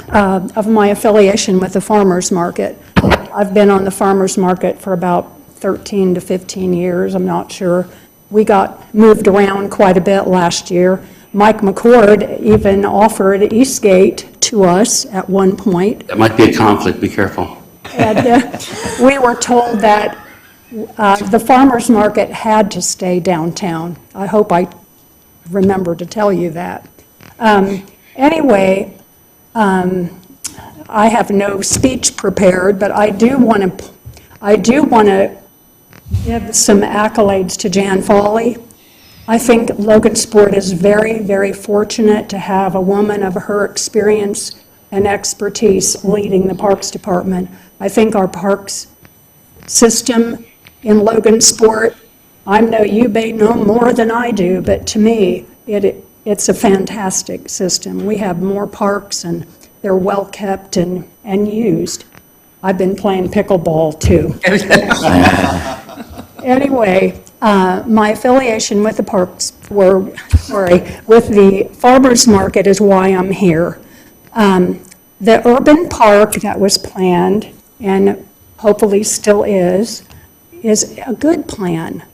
of my affiliation with the farmers market. I've been on the farmers market for about 13 to 15 years, I'm not sure. We got moved around quite a bit last year. Mike McCord even offered Eastgate to us at one point. That might be a conflict, be careful. And we were told that the farmers market had to stay downtown. I hope I remember to tell you that. Anyway, I have no speech prepared, but I do want to give some accolades to Jan Foley. I think Logansport is very, very fortunate to have a woman of her experience and expertise leading the Parks Department. I think our parks system in Logansport, I know you may know more than I do, but to me, it's a fantastic system. We have more parks and they're well kept and used. I've been playing pickleball too. Anyway, my affiliation with the with the farmers market is why I'm here. The urban park that was planned, and hopefully still is a good plan.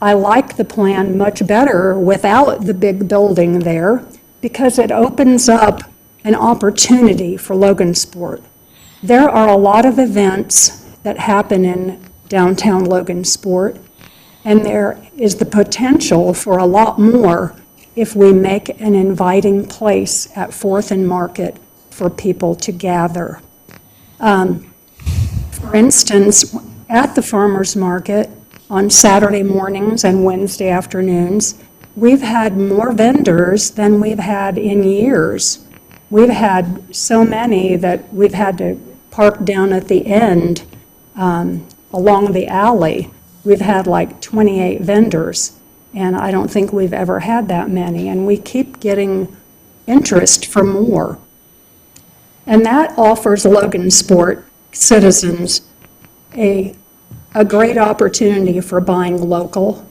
I like the plan much better without the big building there because it opens up an opportunity for Logansport. There are a lot of events that happen in downtown Logansport, and there is the potential for a lot more if we make an inviting place at 4th and Market for people to gather. For instance, at the farmers market on Saturday mornings and Wednesday afternoons, we've had more vendors than we've had in years. We've had so many that we've had to park down at the end along the alley. We've had like 28 vendors, and I don't think we've ever had that many, and we keep getting interest for more. And that offers Logansport citizens a great opportunity for buying local.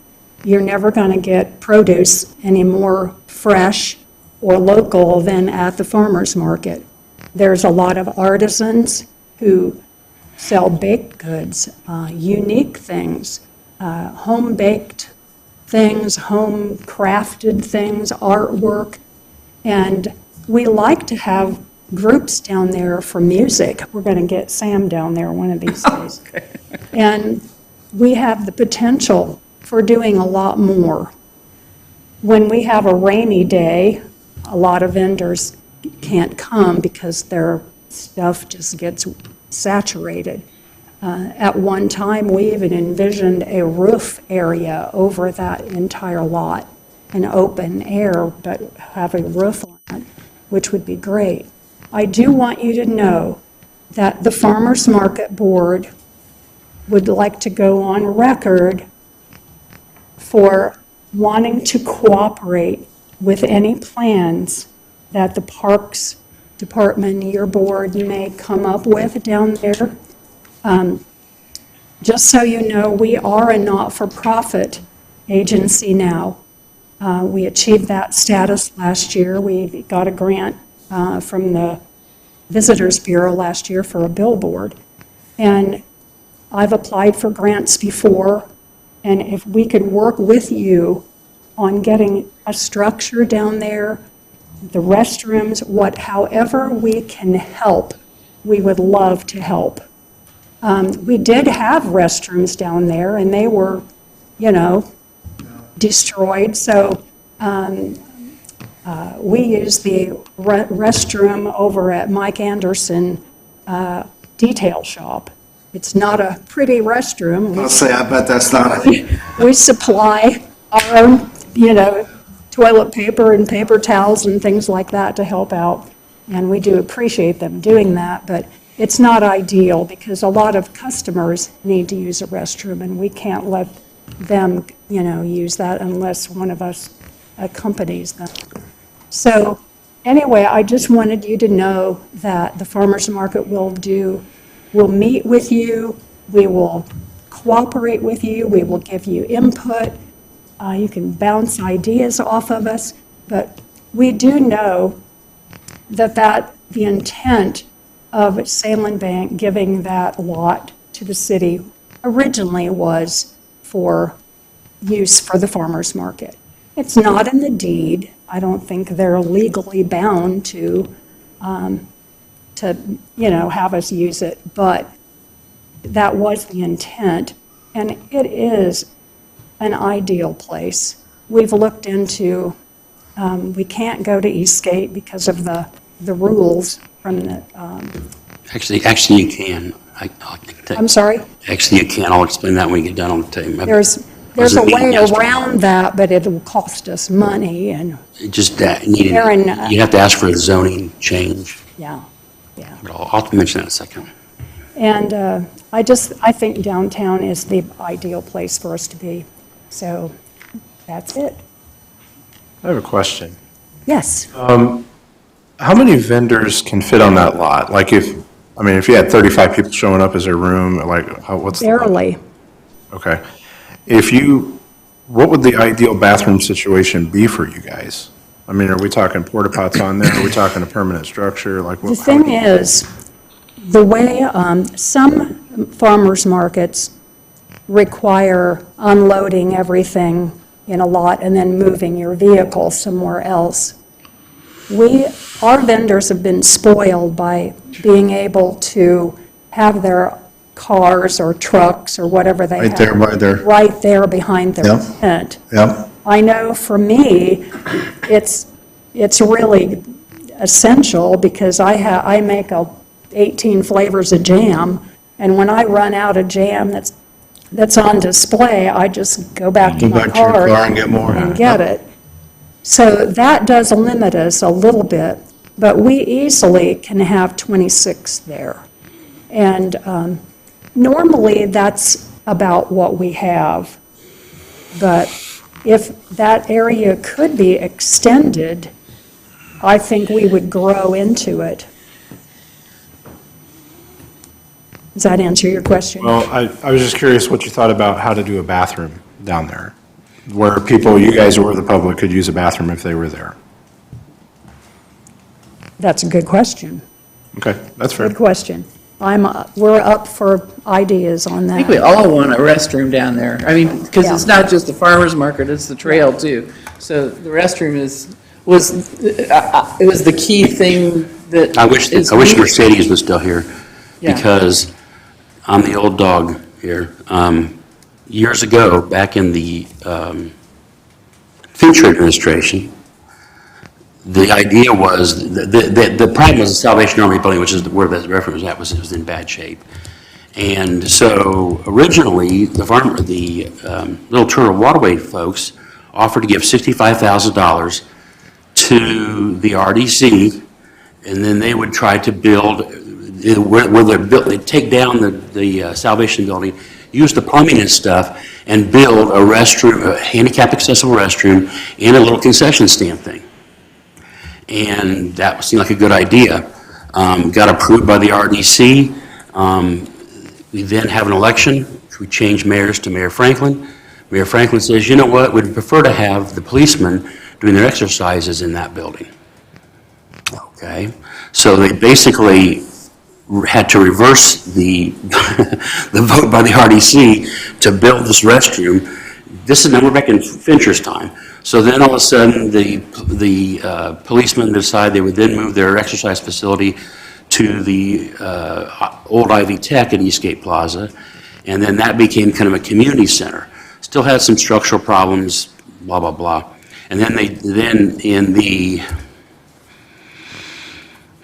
You're never going to get produce any more fresh or local than at the farmers market. There's a lot of artisans who sell baked goods, unique things, home-baked things, home-crafted things, artwork, and we like to have groups down there for music. We're going to get Sam down there one of these days. And we have the potential for doing a lot more. When we have a rainy day, a lot of vendors can't come because their stuff just gets saturated. At one time, we even envisioned a roof area over that entire lot, an open air, but have a roof on it, which would be great. I do want you to know that the Farmers Market Board would like to go on record for wanting to cooperate with any plans that the Parks Department, your board, may come up with down there. Just so you know, we are a not-for-profit agency now. We achieved that status last year. We got a grant from the Visitors Bureau last year for a billboard. And I've applied for grants before, and if we could work with you on getting a structure down there, the restrooms, however we can help, we would love to help. We did have restrooms down there, and they were, destroyed. So we used the restroom over at Mike Anderson Detail Shop. It's not a pretty restroom. I'll say, I bet that's not it. We supply our own, toilet paper and paper towels and things like that to help out. And we do appreciate them doing that, but it's not ideal because a lot of customers need to use a restroom, and we can't let them, use that unless one of us accompanies them. So anyway, I just wanted you to know that the farmers market will meet with you, we will cooperate with you, we will give you input, you can bounce ideas off of us, but we do know that the intent of Salem Bank giving that lot to the city originally was for use for the farmers market. It's not in the deed. I don't think they're legally bound to have us use it, but that was the intent, and it is an ideal place. We've looked into, we can't go to Eastgate because of the rules from the. Actually, you can. I'm sorry? Actually, you can. I'll explain that when we get done on the tape. There's a way around that, but it will cost us money and. Just that, you have to ask for a zoning change. Yeah. But I'll mention that in a second. And I think downtown is the ideal place for us to be. So that's it. I have a question. Yes. How many vendors can fit on that lot? Like if you had 35 people showing up as a room, what's Barely. Okay. What would the ideal bathroom situation be for you guys? Are we talking porta pots on there? Are we talking a permanent structure? The thing is, the way some farmers markets require unloading everything in a lot and then moving your vehicle somewhere else. Our vendors have been spoiled by being able to have their cars or trucks or whatever they have. Right there behind their tent. Yep. I know for me, it's really essential because I make 18 flavors of jam, and when I run out of jam that's on display, I just go back to my car and get more. And get it. So that does limit us a little bit, but we easily can have 26 there. And normally that's about what we have. But if that area could be extended, I think we would grow into it. Does that answer your question? Well, I was just curious what you thought about how to do a bathroom down there, where you guys or the public could use a bathroom if they were there. That's a good question. Okay, that's fair. Good question. We're up for ideas on that. I think we all want a restroom down there. Because it's not just the farmer's market, it's the trail too. So the restroom was the key thing that I wish is Mercedes was still here, Yeah. because I'm the old dog here. Years ago, back in the Fincher administration, the idea was, the problem was the Salvation Army building, which is where the reference was at, was in bad shape. And so originally, the Little Turtle Waterway folks offered to give $65,000 to the RDC, and then they would try to build, where they're built, they'd take down the Salvation building, use the plumbing and stuff, and build a restroom, a handicap accessible restroom, and a little concession stand thing. And that seemed like a good idea. Got approved by the RDC. We then have an election. We change mayors to Mayor Franklin. Mayor Franklin says, you know what, we'd prefer to have the policemen doing their exercises in that building. Okay, so they basically had to reverse the the vote by the RDC to build this restroom. This is now we're back in Fincher's time. So then all of a sudden, the policemen decide they would then move their exercise facility to the old Ivy Tech at Eastgate Plaza, and then that became kind of a community center. Still had some structural problems, blah, blah, blah. And then in the,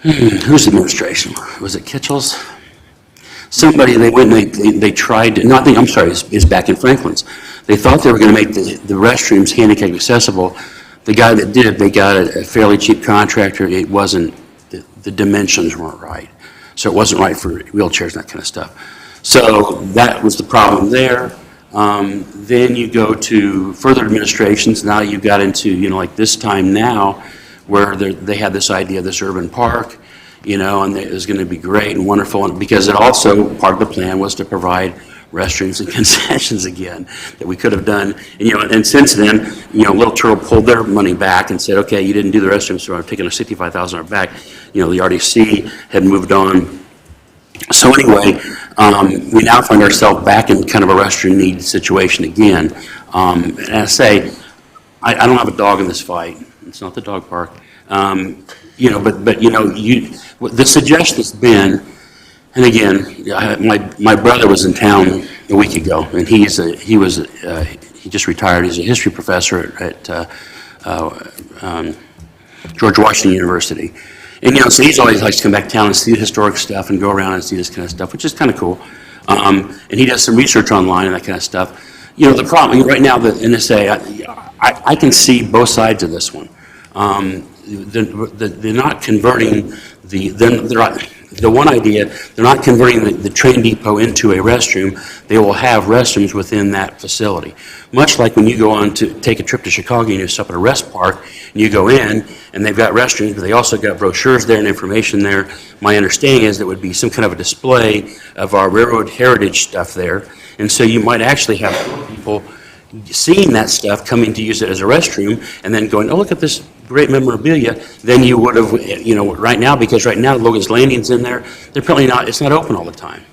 whose administration? Was it Kitchell's? Somebody, they went and they tried to, no, I think, I'm sorry, it's back in Franklin's. They thought they were going to make the restrooms handicap accessible. The guy that did it, they got a fairly cheap contractor. It wasn't, the dimensions weren't right. So it wasn't right for wheelchairs and that kind of stuff. So that was the problem there. Then you go to further administrations. Now you got into, like this time now, where they had this idea of this urban park, and it was going to be great and wonderful, and because it also, part of the plan was to provide restrooms and concessions again that we could have done. And since then, Little Turtle pulled their money back and said, okay, you didn't do the restrooms, so I'm taking a $65,000 back. The RDC had moved on. So anyway, we now find ourselves back in kind of a restroom need situation again. And I say, I don't have a dog in this fight. It's not the dog park. The suggestion's been, and again, my brother was in town a week ago, and he just retired. He's a history professor at George Washington University. And, so he's always likes to come back to town and see the historic stuff and go around and see this kind of stuff, which is kind of cool. And he does some research online and that kind of stuff. The problem, right now, the NSA, I can see both sides of this one. They're not converting the one idea, they're not converting the train depot into a restroom. They will have restrooms within that facility. Much like when you go on to take a trip to Chicago and you stop at a rest park, and you go in, and they've got restrooms, but they also got brochures there and information there. My understanding is there would be some kind of a display of our railroad heritage stuff there. And so you might actually have people seeing that stuff, coming to use it as a restroom, and then going, oh, look at this great memorabilia. Then you would have, right now, because right now Logan's Landing's in there, they're probably not, it's not open all the time.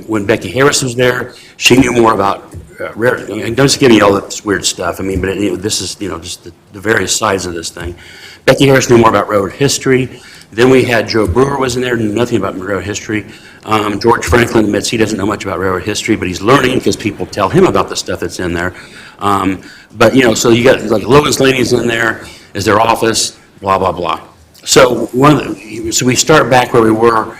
When Becky Harris was there, she knew more about don't just give me all this weird stuff. But this is, just the various sides of this thing. Becky Harris knew more about railroad history. Then we had Joe Brewer was in there, knew nothing about railroad history. George Franklin admits he doesn't know much about railroad history, but he's learning because people tell him about the stuff that's in there. So you got, like, Logan's Landing's in there, is their office, blah, blah, blah. So so we start back where we were,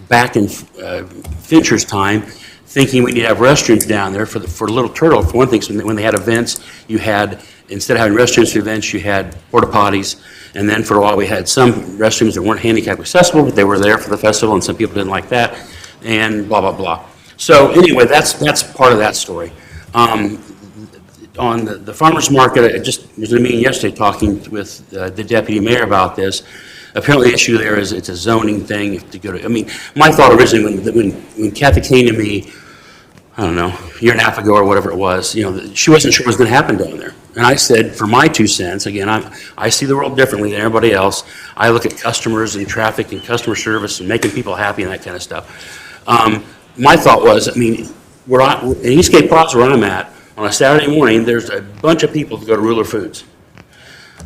back in Fincher's time, thinking we need to have restrooms down there for Little Turtle. For one thing, so when they had events, you had, instead of having restrooms for events, you had porta potties. And then for a while, we had some restrooms that weren't handicap accessible, but they were there for the festival, and some people didn't like that, and blah, blah, blah. So anyway, that's part of that story. On the farmer's market, I just was in a meeting yesterday talking with the deputy mayor about this. Apparently the issue there is it's a zoning thing to go to. My thought originally when Kathy came to me, I don't know, a year and a half ago or whatever it was, she wasn't sure what was going to happen down there. And I said, for my 2 cents, again, I see the world differently than everybody else. I look at customers and traffic and customer service and making people happy and that kind of stuff. My thought was, we're in Eastgate Plaza where I'm at, on a Saturday morning, there's a bunch of people that go to Ruler Foods.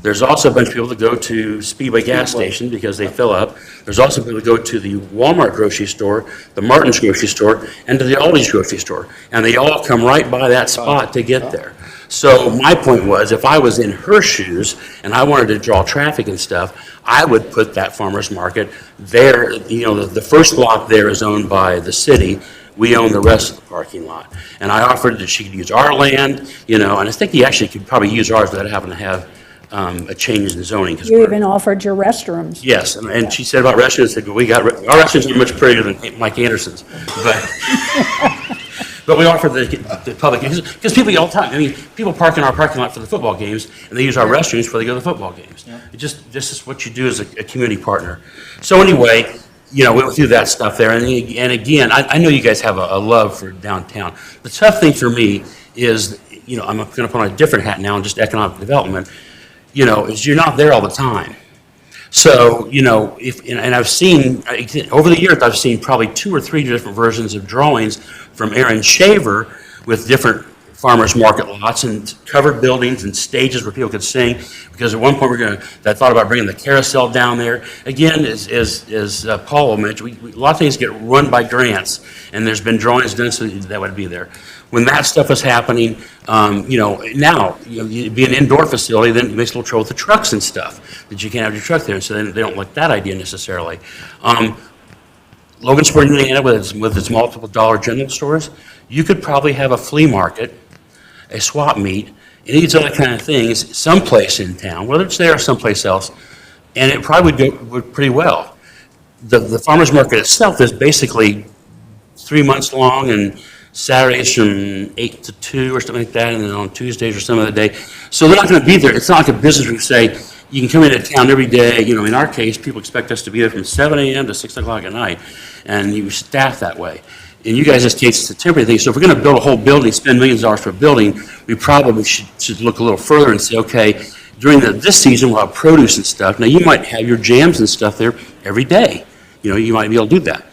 There's also a bunch of people that go to Speedway gas station because they fill up. There's also people that go to the Walmart grocery store, the Martin's grocery store, and to the Aldi's grocery store. And they all come right by that spot to get there. So my point was, if I was in her shoes and I wanted to draw traffic and stuff, I would put that farmer's market there. You know, the first block there is owned by the city. We own the rest of the parking lot. And I offered that she could use our land, you know, and I think he actually could probably use ours without having to have a change in zoning. 'Cause You we're- even offered your restrooms. Yes, and she said about restrooms, I said, well, our restrooms are much prettier than Mike Anderson's. But we offer the public, because people all the time, I mean, people park in our parking lot for the football games, and they use our restrooms before they go to the football games. This is what you do as a community partner. So anyway, you know, we went through that stuff there, and again, I know you guys have a love for downtown. The tough thing for me is, you know, I'm going to put on a different hat now, and just economic development, you know, is you're not there all the time. So, you know, and I've seen, over the years, I've seen probably 2 or 3 different versions of drawings from Aaron Shaver with different farmers market lots and covered buildings and stages where people could sing. Because at one point I thought about bringing the carousel down there. Again, as Paul mentioned, a lot of things get run by grants, and there's been drawings done so that would be there. When that stuff was happening, you know, now, you'd be an indoor facility, then it makes a little trouble with the trucks and stuff, that you can't have your truck there, so then they don't like that idea necessarily. Logansport, Indiana, with its multiple dollar general stores, you could probably have a flea market, a swap meet, any of these other kind of things someplace in town, whether it's there or someplace else, and it probably would pretty well. The farmer's market itself is basically 3 months long, and Saturdays from 8 to 2 or something like that, and then on Tuesdays or some other day. So they're not going to be there. It's not like a business where you say, you can come into town every day. You know, in our case, people expect us to be there from 7 a.m. to 6 o'clock at night, and you staff that way. In you guys' case, it's a temporary thing. So if we're going to build a whole building, spend millions of dollars for a building, we probably should look a little further and say, okay, during this season, we'll have produce and stuff. Now, you might have your jams and stuff there every day. You know, you might be able to do that.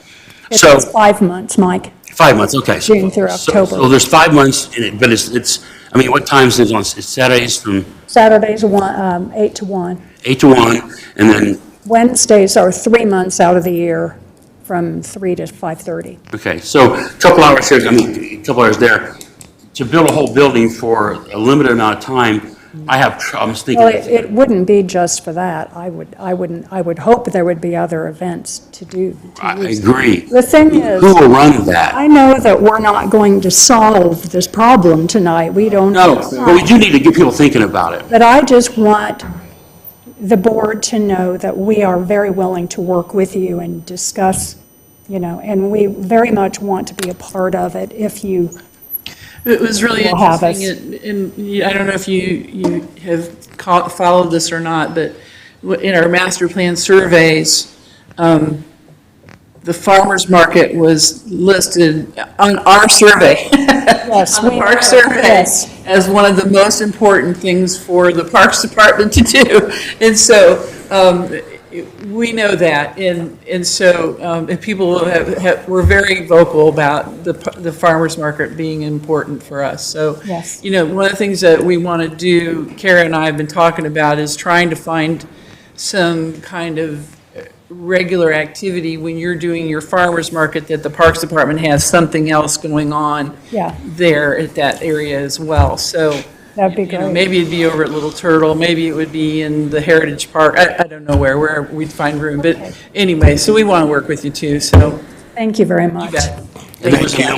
It's So 5 months, Mike. 5 months, okay. So- June through October. So there's 5 months in it, but it's, I mean, what times is it on? It's Saturdays from Saturdays, 8 to 1. 8 to 1, and then, Wednesdays are 3 months out of the year, from 3 to 5:30. okay, so a couple hours here, I mean, a couple hours there. To build a whole building for a limited amount of time, I have problems thinking. Well, it wouldn't be just for that. I would hope there would be other events to do. I agree. The thing is, Who will run that? I know that we're not going to solve this problem tonight. We don't. No, but we do need to get people thinking about it. But I just want the board to know that we are very willing to work with you and discuss, you know, and we very much want to be a part of it if you. It was really Will have us. interesting, and I don't know if you have followed this or not, but in our master plan surveys, the farmer's market was listed on our survey. Yes, On the park survey, yes. as one of the most important things for the Parks Department to do. And so, we know that, and so, and people were very vocal about the farmer's market being important for us. So, Yes. you know, one of the things that we want to do, Kara and I have been talking about, is trying to find some kind of regular activity when you're doing your farmer's market, that the Parks Department has something else going on Yeah. there at that area as well. So, That'd be you know, great. maybe it'd be over at Little Turtle, maybe it would be in the Heritage Park, I don't know where we'd find room, but anyway, so we want to work with you too, so, Thank you very you much. bet. And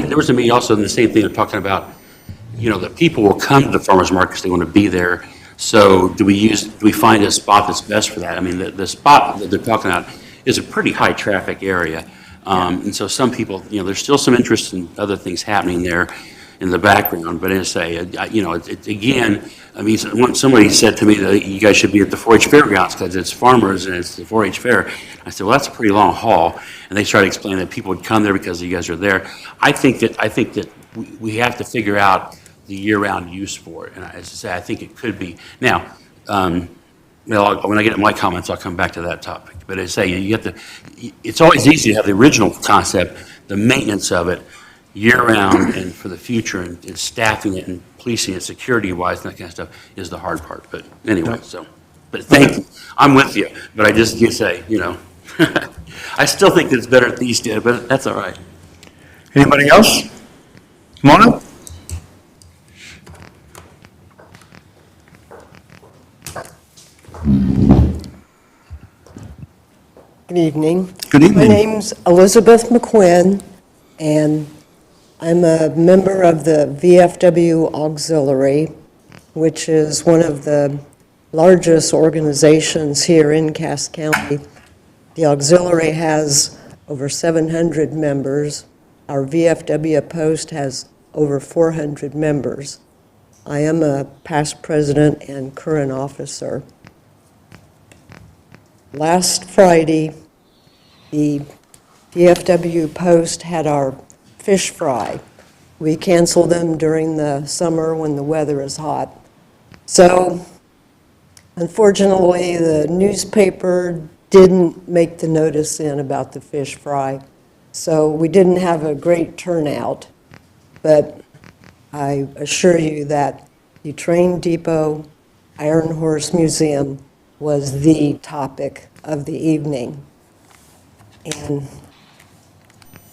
there was a meeting also in the same thing, of talking about, you know, that people will come to the farmer's market because they want to be there. So do we find a spot that's best for that? I mean, the spot that they're talking about is a pretty high-traffic area. And so some people, you know, there's still some interest in other things happening there in the background. But as I say, you know, again, I mean, somebody said to me that you guys should be at the 4-H fairgrounds because it's farmers and it's the 4-H fair. I said, well, that's a pretty long haul. And they started explaining that people would come there because you guys are there. I think that we have to figure out the year-round use for it. And as I say, I think it could be. Now, when I get to my comments, I'll come back to that topic. But as I say, you have to, it's always easy to have the original concept, the maintenance of it, year-round and for the future, and staffing it and policing it security-wise and that kind of stuff is the hard part. But anyway, so. But thank you. I'm with you. But I just, you say, you know, I still think it's better at the east end, but that's all right. Anybody else? Come on up. Good evening. Good evening. My name's Elizabeth McQuinn, and I'm a member of the VFW Auxiliary, which is one of the largest organizations here in Cass County. The Auxiliary has over 700 members. Our VFW post has over 400 members. I am a past president and current officer. Last Friday, the VFW Post had our fish fry. We cancel them during the summer when the weather is hot. So unfortunately, the newspaper didn't make the notice in about the fish fry. So we didn't have a great turnout, but I assure you that the train depot Iron Horse Museum was the topic of the evening. And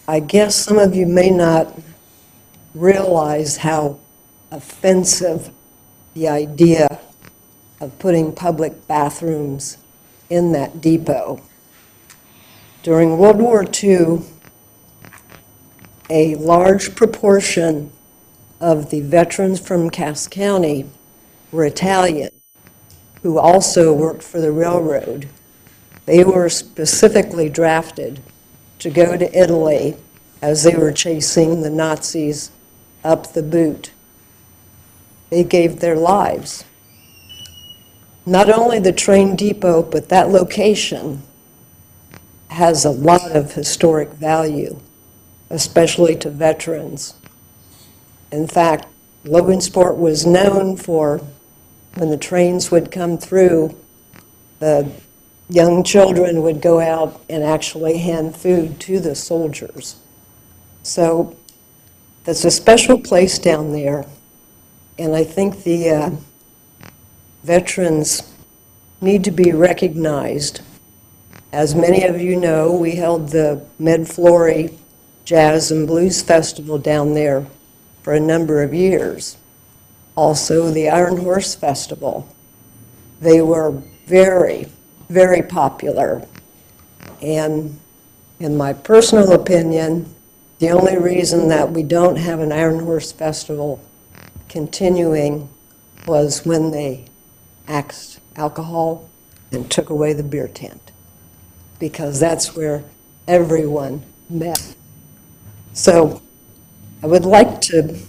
I guess some of you may not realize how offensive the idea of putting public bathrooms in that depot. During World War II, a large proportion of the veterans from Cass County were Italian, who also worked for the railroad. They were specifically drafted to go to Italy as they were chasing the Nazis up the boot. They gave their lives. Not only the train depot, but that location has a lot of historic value, especially to veterans. In fact, Logansport was known for, when the trains would come through, the young children would go out and actually hand food to the soldiers. So there's a special place down there, and I think the veterans need to be recognized. As many of you know, we held the Mid-Flory Jazz and Blues Festival down there for a number of years. Also, the Iron Horse Festival. They were very, very popular. And in my personal opinion, the only reason that we don't have an Iron Horse Festival continuing was when they axed alcohol and took away the beer tent, because that's where everyone met. So I would like to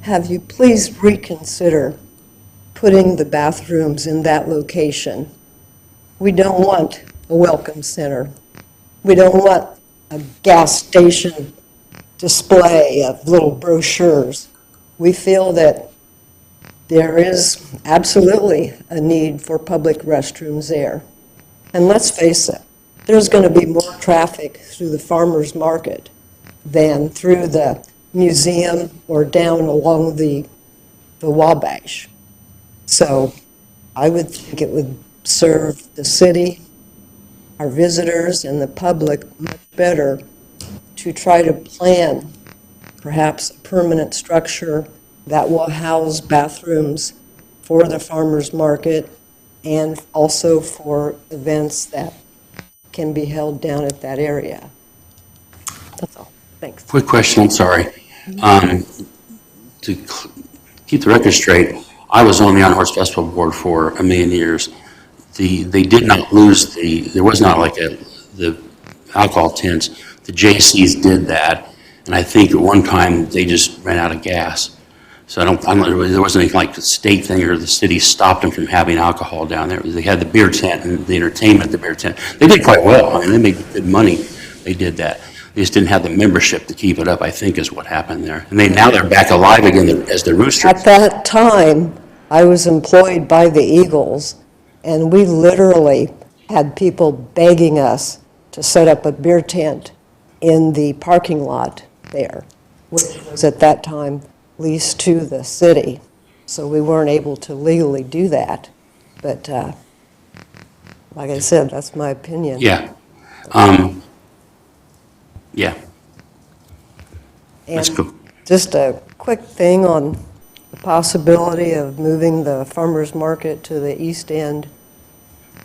have you please reconsider putting the bathrooms in that location. We don't want a welcome center. We don't want a gas station display of little brochures. We feel that there is absolutely a need for public restrooms there. And let's face it, there's going to be more traffic through the farmer's market than through the museum or down along the Wabash. So I would think it would serve the city, our visitors, and the public much better to try to plan perhaps a permanent structure that will house bathrooms for the farmer's market and also for events that can be held down at that area. That's all. Thanks. Quick question, I'm sorry. To keep the record straight, I was on the Iron Horse Festival Board for a million years. They did not lose there was not like the alcohol tents. The JCs did that, and I think at one time they just ran out of gas. So there wasn't anything like the state thing or the city stopped them from having alcohol down there. They had the beer tent and the entertainment at the beer tent. They did quite well. I mean, they made good money. They did that. They just didn't have the membership to keep it up, I think is what happened there. And now they're back alive again as the Roosters. At that time, I was employed by the Eagles, and we literally had people begging us to set up a beer tent in the parking lot there, which was at that time leased to the city. So we weren't able to legally do that. But like I said, that's my opinion. Yeah. Yeah, that's And cool. just a quick thing on the possibility of moving the farmer's market to the east end.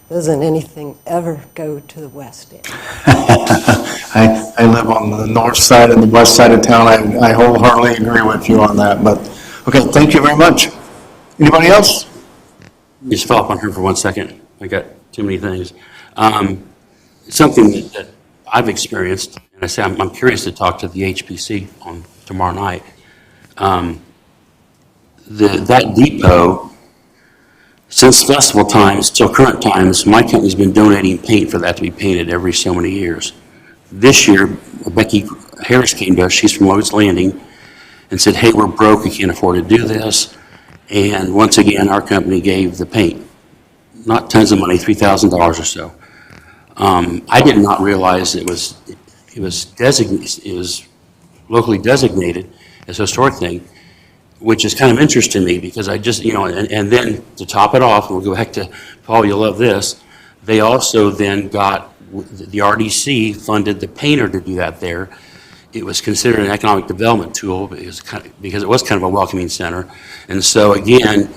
Doesn't anything ever go to the west end? I live on the north side and the west side of town. I wholeheartedly agree with you on that, but, okay, thank you very much. Anybody else? Just follow up on her for 1 second. I got too many things. Something that I've experienced, and I say I'm curious to talk to the HPC on tomorrow night. That depot, since festival times till current times, my company's been donating paint for that to be painted every so many years. This year, Becky Harris came to us, she's from Logan's Landing, and said, hey, we're broke, we can't afford to do this. And once again, our company gave the paint. Not tons of money, $3,000 or so. I did not realize it was locally designated as a historic thing, which is kind of interesting to me because I just, and then to top it off, and we'll go back to Paul, you'll love this, they also then got, the RDC funded the painter to do that there. It was considered an economic development tool because it was kind of a welcoming center. And so again,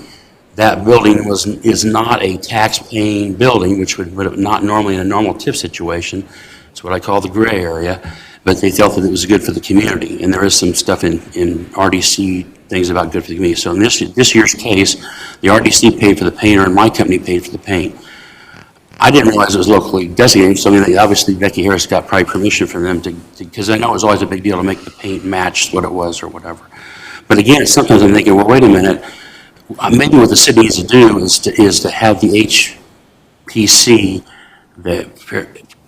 that building is not a tax-paying building, which would not normally in a normal TIF situation. It's what I call the gray area, but they felt that it was good for the community. And there is some stuff in RDC things about good for the community. So in this year's case, the RDC paid for the painter and my company paid for the paint. I didn't realize it was locally designated, so I mean, obviously Becky Harris got probably permission from them because I know it was always a big deal to make the paint match what it was or whatever. But again, sometimes I'm thinking, well, wait a minute, maybe what the city needs to do is to have the HPC, the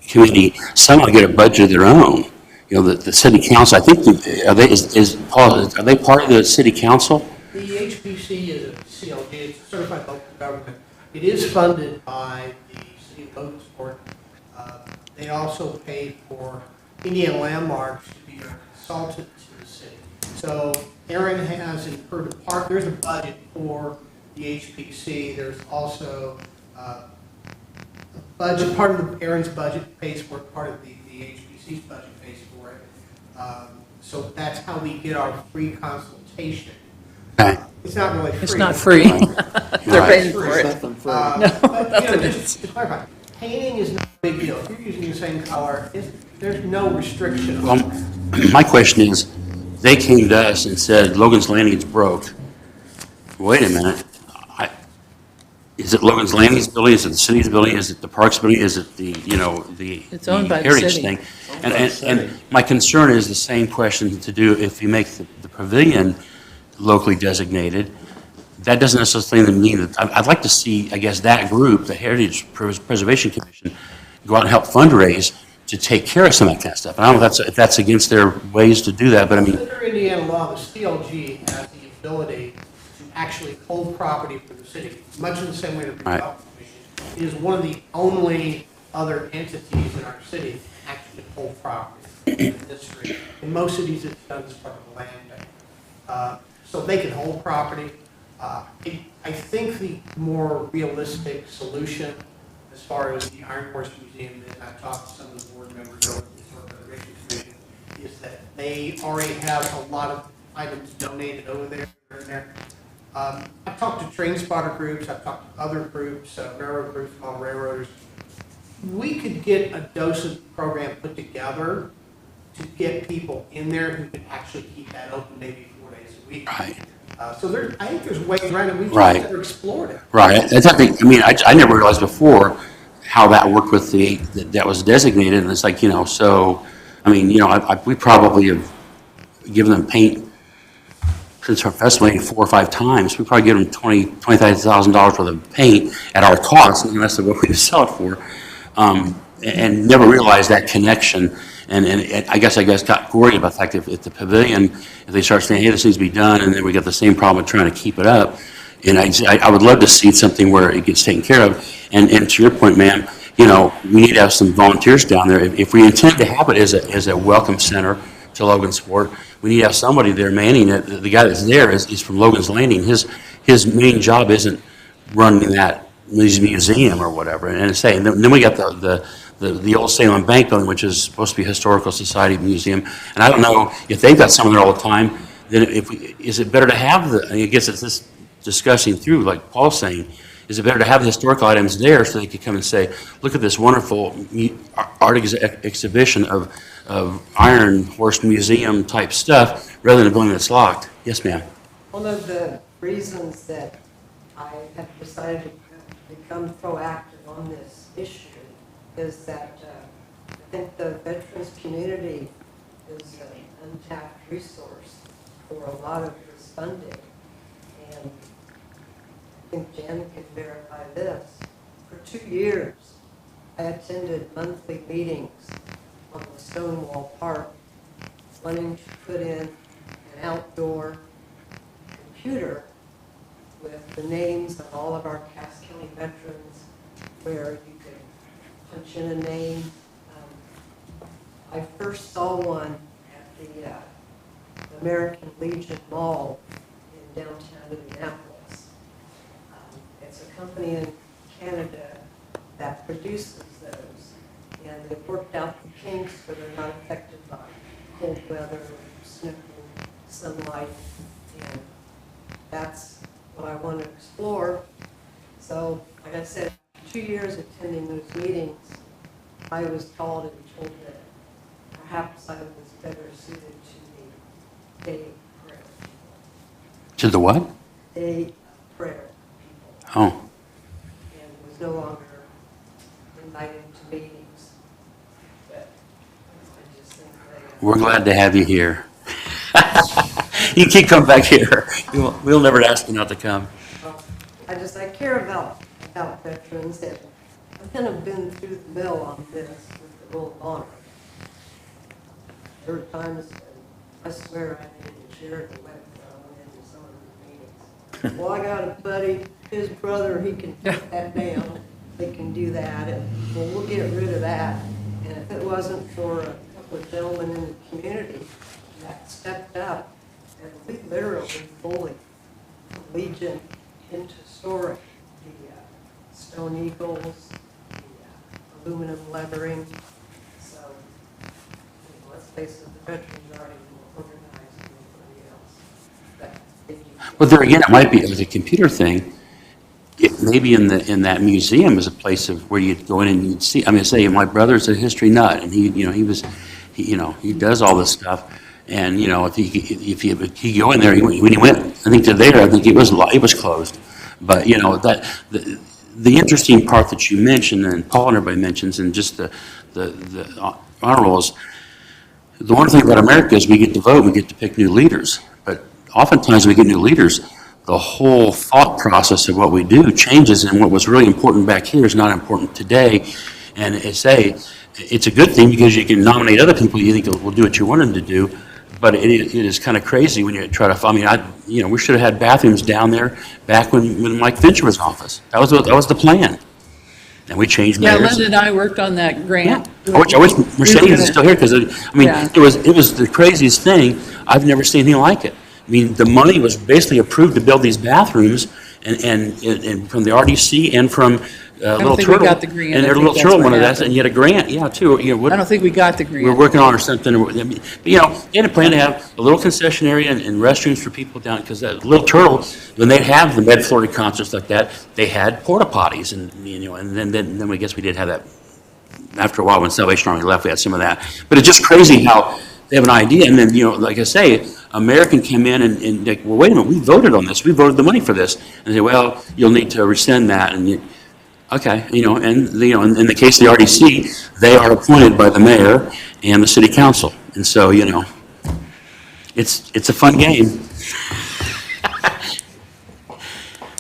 committee, somehow get a budget of their own. The city council, I think, are they part of the city council? The HPC is a CLG, it's a certified local government. It is funded by the city of Logansport. They also pay for Indiana Landmarks to be a consultant to the city. So Aaron has in her department, there's a budget for the HPC. There's also a budget, part of Aaron's budget pays for it, part of the HPC's budget pays for it. So that's how we get our free consultation. Okay. It's not really free. It's not free. They're paying for it. But, just to clarify, painting is not a big deal. If you're using the same color, there's no restriction on that. My question is, they came to us and said, Logan's Landing's broke. Wait a minute. Is it Logan's Landing's building? Is it the city's building? Is it the parks building? Is it the It's owned by the heritage city. thing? And my concern is the same question to do if you make the pavilion locally designated. That doesn't necessarily mean that, I'd like to see, I guess, that group, the Heritage Preservation Commission, go out and help fundraise to take care of some of that kind of stuff. And I don't know if that's against their ways to do that, but I mean. Under Indiana law, the CLG has the ability to actually hold property for the city, much in the same way that the Right. Development Commission is one of the only other entities in our city that actually hold property in this street. In most cities, it's done as part of the land bank. So they can hold property. I think the more realistic solution as far as the Iron Horse Museum, and I've talked to some of the board members over the Historic Preservation Commission, is that they already have a lot of items donated over there. I've talked to train spotter groups, I've talked to other groups, railroad groups, small railroaders. We could get a docent program put together to get people in there who could actually keep that open maybe 4 days a week. Right. So I think there's ways around it. We've just Right. never explored it. Right. That's, I never realized before how that worked with that was designated. And it's like, so, we probably have given them paint since our festival 4 or 5 times. We probably give them $20,000 worth of paint at our cost, and that's what we sell it for. And never realized that connection. And I guess got worried about the fact if the pavilion, if they start saying, hey, this needs to be done, and then we got the same problem with trying to keep it up. And I would love to see something where it gets taken care of. And to your point, ma'am, we need to have some volunteers down there. If we intend to have it as a welcome center to Logansport, we need to have somebody there manning it. The guy that's there is from Logan's Landing. His main job isn't running that museum or whatever, and say, and then we got the old Salem Bank building, which is supposed to be a Historical Society museum, and I don't know if they've got someone there all the time, then is it better to have I guess it's this discussing through, like Paul's saying, is it better to have the historical items there so they could come and say, look at this wonderful art exhibition of Iron Horse Museum type stuff, rather than a building that's locked? Yes, ma'am. One of the reasons that I have decided to become proactive on this issue is that I think the veterans community is an untapped resource for a lot of this funding. And I think Janet can verify this. For 2 years, I attended monthly meetings on the Stonewall Park, wanting to put in an outdoor computer with the names of all of our Cass County veterans, where you could punch in a name. I first saw one at the American Legion Mall in downtown Indianapolis. It's a company in Canada that produces those, and they've worked out the kinks so they're not affected by cold weather, snow, sunlight, and that's what I want to explore. So, like I said, 2 years attending those meetings, I was called and told that perhaps I was better suited to the day of prayer. To the what? Day of prayer people. Oh. And was no longer invited to meetings. But I just think We're glad to have you here. You keep coming back here. We'll never ask you not to come. I care about veterans, and I've kind of been through the mill on this with the Roll of Honor. There were times when I swear I needed a chair to wet into some of the meetings. Well, I got a buddy, his brother, he can take that down. They can do that, and well, we'll get rid of that. And if it wasn't for a couple of gentlemen in the community that stepped up, and we literally bullied the Legion into storing the stone eagles, the aluminum lettering. So, let's face it, the veterans are already more organized than anybody else. But they do. Well, there again, it might be, it was a computer thing. It maybe in that museum is a place of where you'd go in and you'd see. I mean, say my brother's a history nut, and he does all this stuff. And if he go in there, when he went, I think to there, I think it was closed. But the interesting part that you mentioned, and Paul and everybody mentions, and just the honor rolls. The one thing about America is we get to vote, we get to pick new leaders. But oftentimes we get new leaders, the whole thought process of what we do changes, and what was really important back here is not important today. And it's a good thing because you can nominate other people you think will do what you want them to do. But it is kind of crazy when you try to. I mean, we should have had bathrooms down there back when Mike Fincher was in office. That was the plan, and we changed Yeah, mayors. Linda and I worked on that grant. I wish Mercedes is still here because it was the craziest thing. I've never seen anything like it. I mean, the money was basically approved to build these bathrooms, and from the RDC and from Little think we Turtle. got the grant. And I their think Little that's Turtle, what one of that, happened. and you had a grant, too. I don't think we got the grant. We're working on or something. They had a plan to have a little concession area and restrooms for people down, because that Little Turtle, when they'd have the Med Florida concerts like that, they had porta potties, and then I guess we did have that. After a while, when Salvation Army left, we had some of that. But it's just crazy how they have an idea, and then like I say, American came in and like, well, wait a minute, we voted on this, we voted the money for this, and they say, well, you'll need to rescind that, and okay, and in the case of the RDC, they are appointed by the mayor and the city council, and so it's a fun game.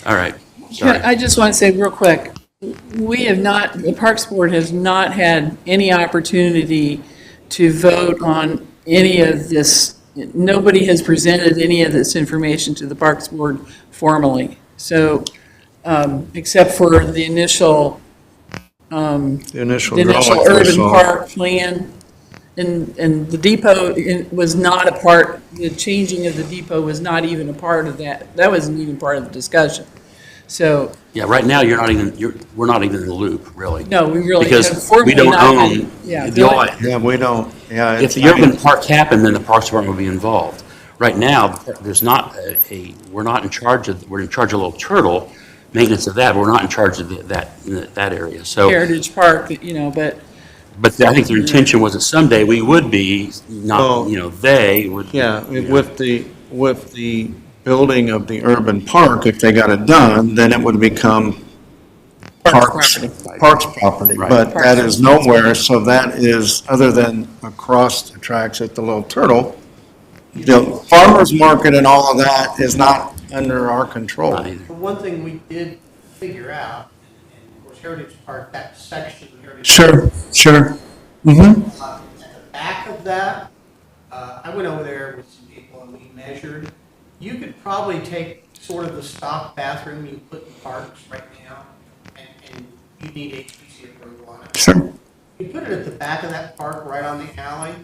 All right, sorry. I just want to say real quick, the Parks Board has not had any opportunity to vote on any of this. Nobody has presented any of this information to the Parks Board formally. So, except for the initial urban park plan, and the depot was not a part, the changing of the depot was not even a part of that. That wasn't even part of the discussion. So, Yeah, right now, we're not even in the loop, really. no, we really, Because we formally don't not, own yeah. the all. Yeah, we don't, yeah. If the urban park happened, then the Parks Department would be involved. Right now, there's not we're not in charge we're in charge of Little Turtle, maintenance of that, but we're not in charge of that area. So, Heritage Park, but I think their intention was that someday we would be, not, they would. Yeah, with the building of the urban park, if they got it done, then it would become Parks Parks property. Right. But that is nowhere, so that is, other than across the tracks at the Little Turtle, the farmer's market and all of that is not under our control. Not either. The one thing we did figure out, and of course Heritage Park, that section of Heritage. Sure. Mm-hmm. At the back of that, I went over there with some people and we measured. You could probably take sort of the stock bathroom you put in parks right now, and you need HPC approval on it. Sure. You put it at the back of that park, right on the alley,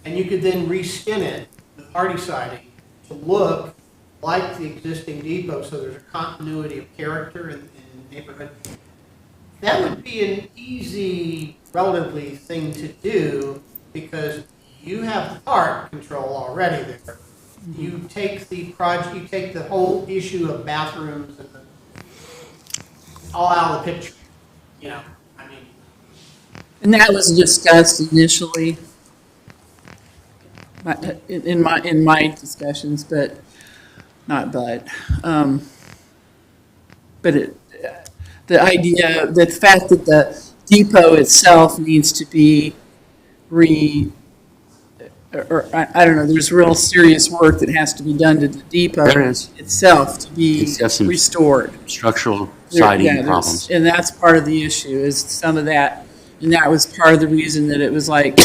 and you could then reskin it, the party siding, to look like the existing depot, so there's a continuity of character in the neighborhood. That would be an easy, relatively thing to do, because you have the park control already there. You take the project, you take the whole issue of bathrooms and all out of the picture, I mean. and that was discussed initially in my discussions, but the idea, the fact that the depot itself needs to be I don't know, there's real serious work that has to be done to the depot There is. itself to be It's got some restored. Structural Yeah, siding there's- problems. And that's part of the issue, is some of that, and that was part of the reason that it was like,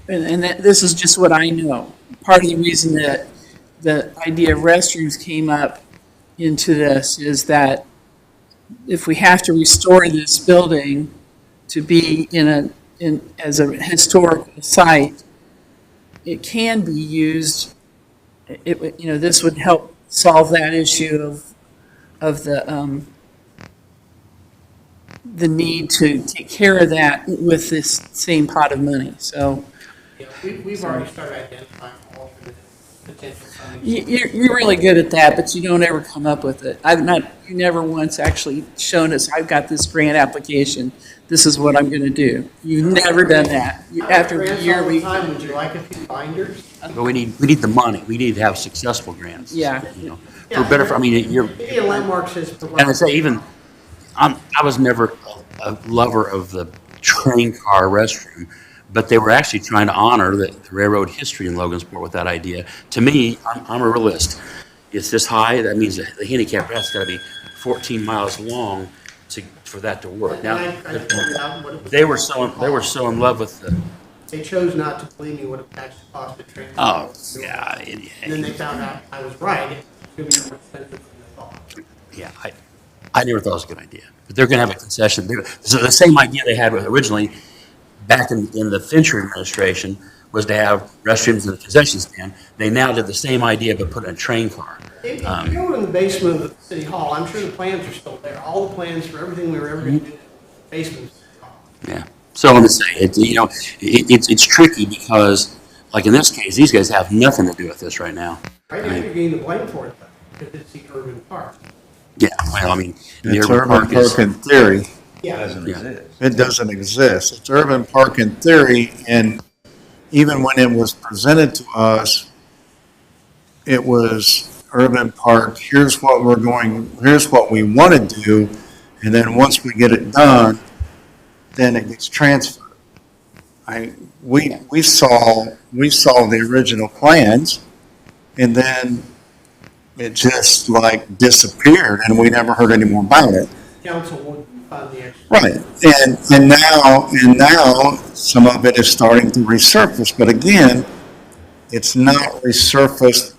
and that, this is just what I know. Part of the reason that the idea of restrooms came up into this is that if we have to restore this building to be as a historical site, it can be used, this would help solve that issue of the need to take care of that with this same pot of money, so. Yeah, we've already started identifying alternate potential funding. You're really good at that, but you don't ever come up with it. You never once actually shown us, I've got this grant application, this is what I'm gonna do. You've never done that. After a Grants year, all the we. time. Would you like a few binders? But we need the money. We need to have successful grants. Yeah. For better, you're, Maybe a landmark says provide. and I say even, I was never a lover of the train car restroom, but they were actually trying to honor the railroad history in Logansport with that idea. To me, I'm a realist. It's this high, that means the handicap ramp's gotta be 14 miles long for that to work. And I Now, pointed out what it was. they were so in love with the, They chose not to believe me what it actually cost to train. oh, yeah, And then they found out I was right. It's going to be more expensive than they thought. yeah, I never thought it was a good idea. But they're going to have a concession. So the same idea they had originally back in the Fincher administration was to have restrooms in the concession stand. They now did the same idea but put in a train car. If you go in the basement of the city hall, I'm sure the plans are still there. All the plans for everything we were ever going to do in the basement of the city hall. Yeah. So I'm going to say, it's tricky because, like in this case, these guys have nothing to do with this right now. Right now, you're getting the blame for it, though, because it's the urban park. Yeah, well, the It's urban park is. park in theory. Yeah. Yeah. It doesn't exist. It's urban park in theory, and even when it was presented to us, it was urban park, here's what we want to do, and then once we get it done, then it gets transferred. We saw the original plans, and then it just like disappeared, and we never heard any more about it. Council wouldn't fund the extra. Right, and now some of it is starting to resurface, but again, it's not resurfaced.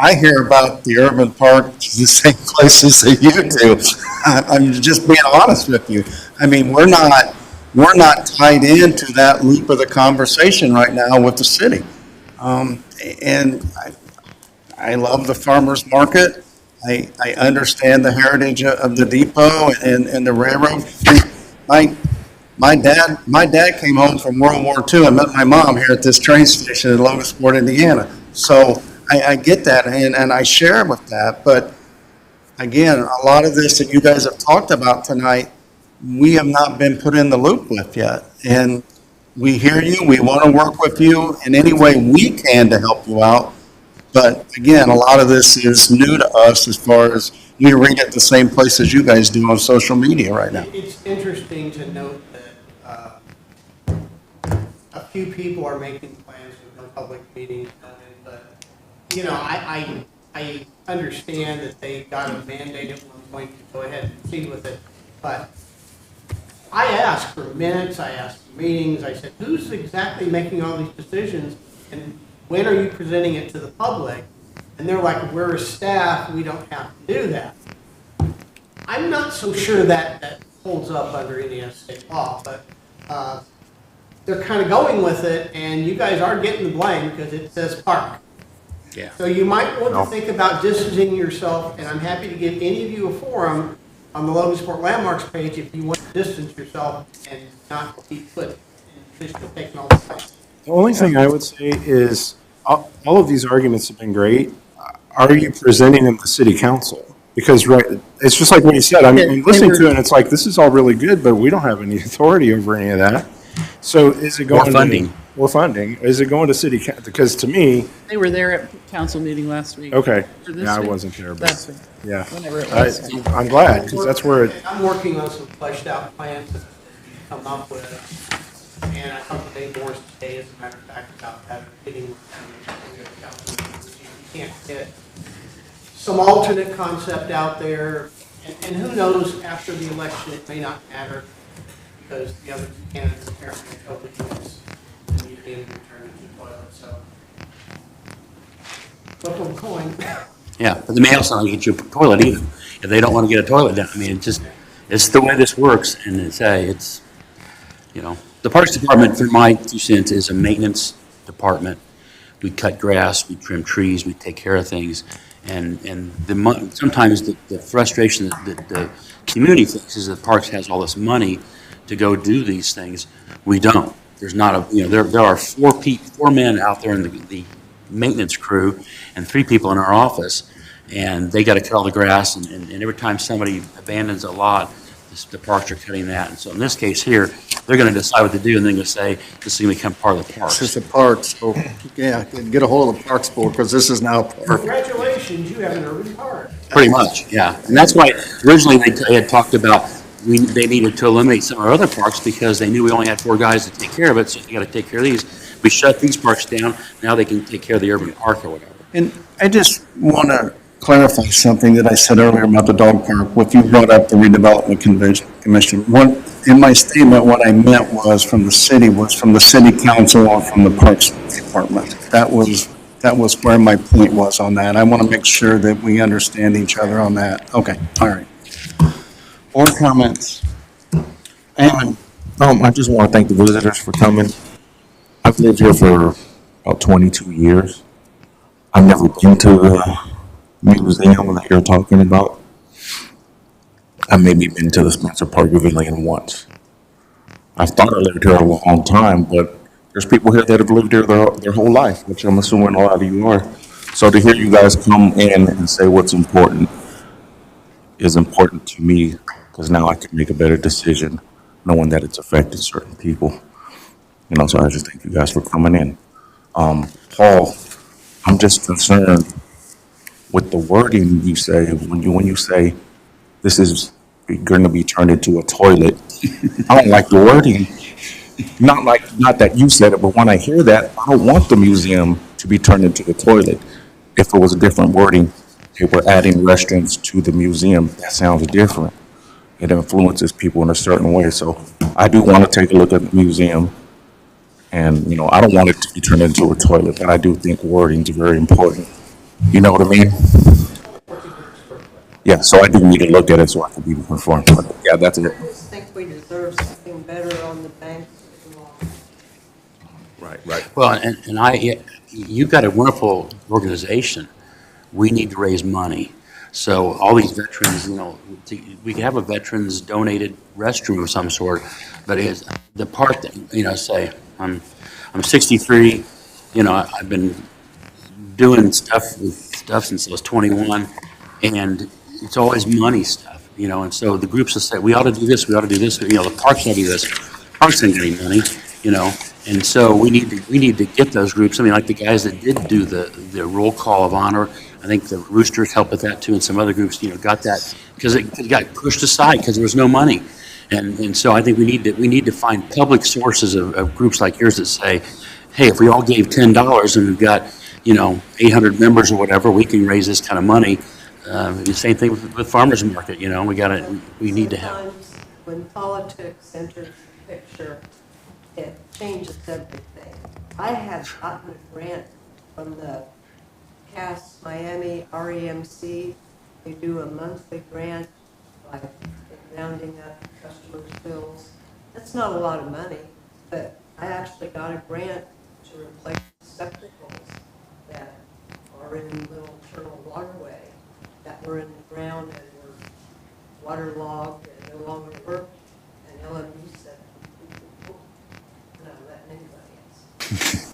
I hear about the urban park the same places that you do. I'm just being honest with you. I mean, we're not tied into that loop of the conversation right now with the city. And I love the farmer's market. I understand the heritage of the depot and the railroad. My dad came home from World War II and met my mom here at this train station in Logansport, Indiana. So I get that and I share with that. But again, a lot of this that you guys have talked about tonight, we have not been put in the loop with yet. And we hear you, we want to work with you in any way we can to help you out. But again, a lot of this is new to us as far as we read it the same place as you guys do on social media right now. It's interesting to note that a few people are making plans with no public meetings, but, you know, I understand that they got a mandate at one point to go ahead and proceed with it, but I asked for minutes, I asked for meetings, I said, who's exactly making all these decisions, and when are you presenting it to the public? And they're like, we're a staff, we don't have to do that. I'm not so sure that holds up under any state law, but they're kind of going with it, and you guys are getting the blame because it says park. Yeah. So you might want to think about distancing yourself, and I'm happy to give any of you a forum on the Logansport Landmarks page if you want to distance yourself and not be put in a position of taking all the blame. The only thing I would say is, all of these arguments have been great. Are you presenting them to city council? Because, right, it's just like what you said, I'm listening to it, and it's like, this is all really good, but we don't have any authority over any of that. So is it going to? funding. Or funding. Is it going to city council? Because to me, They were there at council meeting last week. okay, Or this yeah, I week? wasn't there, Last but, week, yeah. whenever it was. I'm glad, because that's where it, I'm working on some fleshed out plans to come up with, and I talked to Dave Morris today, as a matter of fact, about that, getting you can't get some alternate concept out there, and who knows, after the election, it may not matter, because the other two candidates apparently are totally units, and need to be returned to the toilet, so. Flip of a coin. Yeah, but they may also not get you a toilet either, if they don't want to get a toilet down. I mean, it's the way this works, and it's, you know, the Parks Department, for my 2 cents, is a maintenance department. We cut grass, we trim trees, we take care of things, and sometimes the frustration that the community thinks is that Parks has all this money to go do these things. We don't. There's not a, you know, there are 4 men out there in the maintenance crew and 3 people in our office, and they got to cut all the grass, and every time somebody abandons a lot, the parks are cutting that. And so in this case here, they're going to decide what to do, and then going to say, this is going to become part of the parks. This is the parks, so, yeah, get a hold of the Parks Board, because this is now park. Congratulations, you have an urban park. Pretty much, yeah. And that's why originally they had talked about they needed to eliminate some of our other parks because they knew we only had 4 guys to take care of it, so you got to take care of these. We shut these parks down, now they can take care of the urban park or whatever. And I just want to clarify something that I said earlier about the dog park. What you brought up, the redevelopment commission. In my statement, what I meant was from the city council or from the Parks Department. That was where my point was on that. I want to make sure that we understand each other on that. Okay, all right. Board comments. And I just want to thank the visitors for coming. I've lived here for about 22 years. I've never been to the museum that you're talking about. I've maybe been to the Spencer Park Pavilion once. I thought I lived here a long time, but there's people here that have lived here their whole life, which I'm assuming a lot of you are. So to hear you guys come in and say what's important is important to me, because now I can make a better decision knowing that it's affecting certain people. You know, so I just thank you guys for coming in. Paul, I'm just concerned with the wording you say when you say this is going to be turned into a toilet. I don't like the wording. Not that you said it, but when I hear that, I don't want the museum to be turned into a toilet. If it was a different wording, if we're adding restrooms to the museum, that sounds different. It influences people in a certain way. So I do want to take a look at the museum. And, you know, I don't want it to be turned into a toilet, but I do think wording is very important. You know what I mean? Yeah, so I do need to look at it so I can be more informed. But yeah, that's it. I just think we deserve something better on the banks of the law. Right. Well, you've got a wonderful organization. We need to raise money. So all these veterans, we could have a veterans donated restroom of some sort, but it's the part that, say, I'm 63, I've been doing stuff since I was 21, and it's always money stuff, and so the groups will say, we ought to do this, the parks ought to do this. Parks ain't getting money, and so we need to get those groups. I mean, like the guys that did do the roll call of honor, I think the Roosters helped with that too, and some other groups, got that, because it got pushed aside because there was no money. And so I think we need to find public sources of groups like yours that say, hey, if we all gave $10 and we've got, 800 members or whatever, we can raise this kind of money. The same thing with farmers market, we need to have. Sometimes when politics enters the picture, it changes everything. I had gotten a grant from the Cass Miami REMC. They do a monthly grant, like rounding up customers' bills. That's not a lot of money, but I actually got a grant to replace septicals that are in Little Turtle Waterway that were in the ground and were waterlogged and no longer work. And LMU said, "We're not letting anybody else."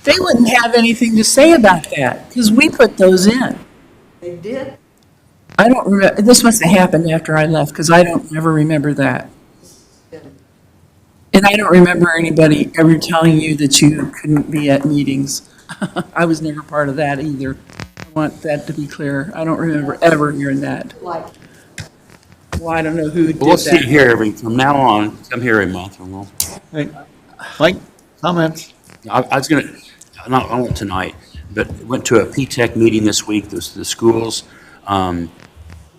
They wouldn't have anything to say about that, because we put those in. They did. I don't remember, this must have happened after I left, because I don't ever remember that. And I don't remember anybody ever telling you that you couldn't be at meetings. I was never part of that either. I want that to be clear. I don't remember ever hearing that. Like, Well, I don't know who did Well, we'll see that. here from now on, come here every month, and we'll. Hey, Mike, comments? I was gonna, not, I went tonight, but went to a P-TECH meeting this week, the schools. There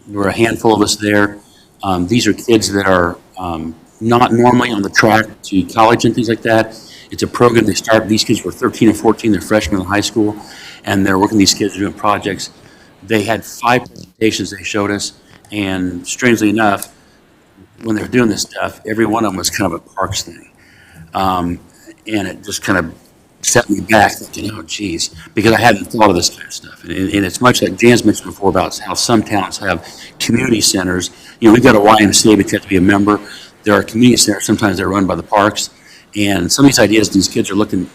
were a handful of us there. These are kids that are not normally on the track to college and things like that. It's a program they start, these kids were 13 or 14, they're freshmen in high school, and they're working, these kids are doing projects. They had 5 presentations they showed us, and strangely enough, when they were doing this stuff, every one of them was kind of a parks thing. And it just kind of set me back thinking, oh, geez, because I hadn't thought of this kind of stuff. And it's much like Jan's mentioned before about how some towns have community centers. We've got a YMCA, but you have to be a member. There are community centers, sometimes they're run by the parks. And some of these ideas, these kids are looking,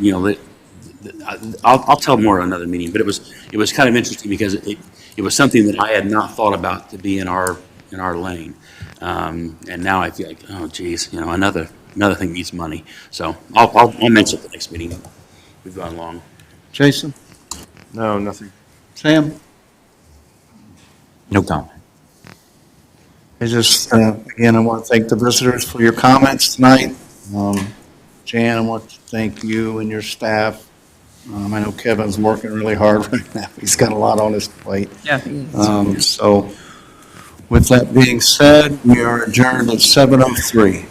I'll tell more at another meeting, but it was kind of interesting because it was something that I had not thought about to be in our lane. And now I feel like, oh, geez, another thing needs money. So I'll mention it at the next meeting. We've gone long. Jason? No, nothing. Sam? No comment. I just, again, I want to thank the visitors for your comments tonight. Jan, I want to thank you and your staff. I know Kevin's working really hard right now. He's got a lot on his plate. Yeah, he is. So with that being said, we are adjourned at 7:03.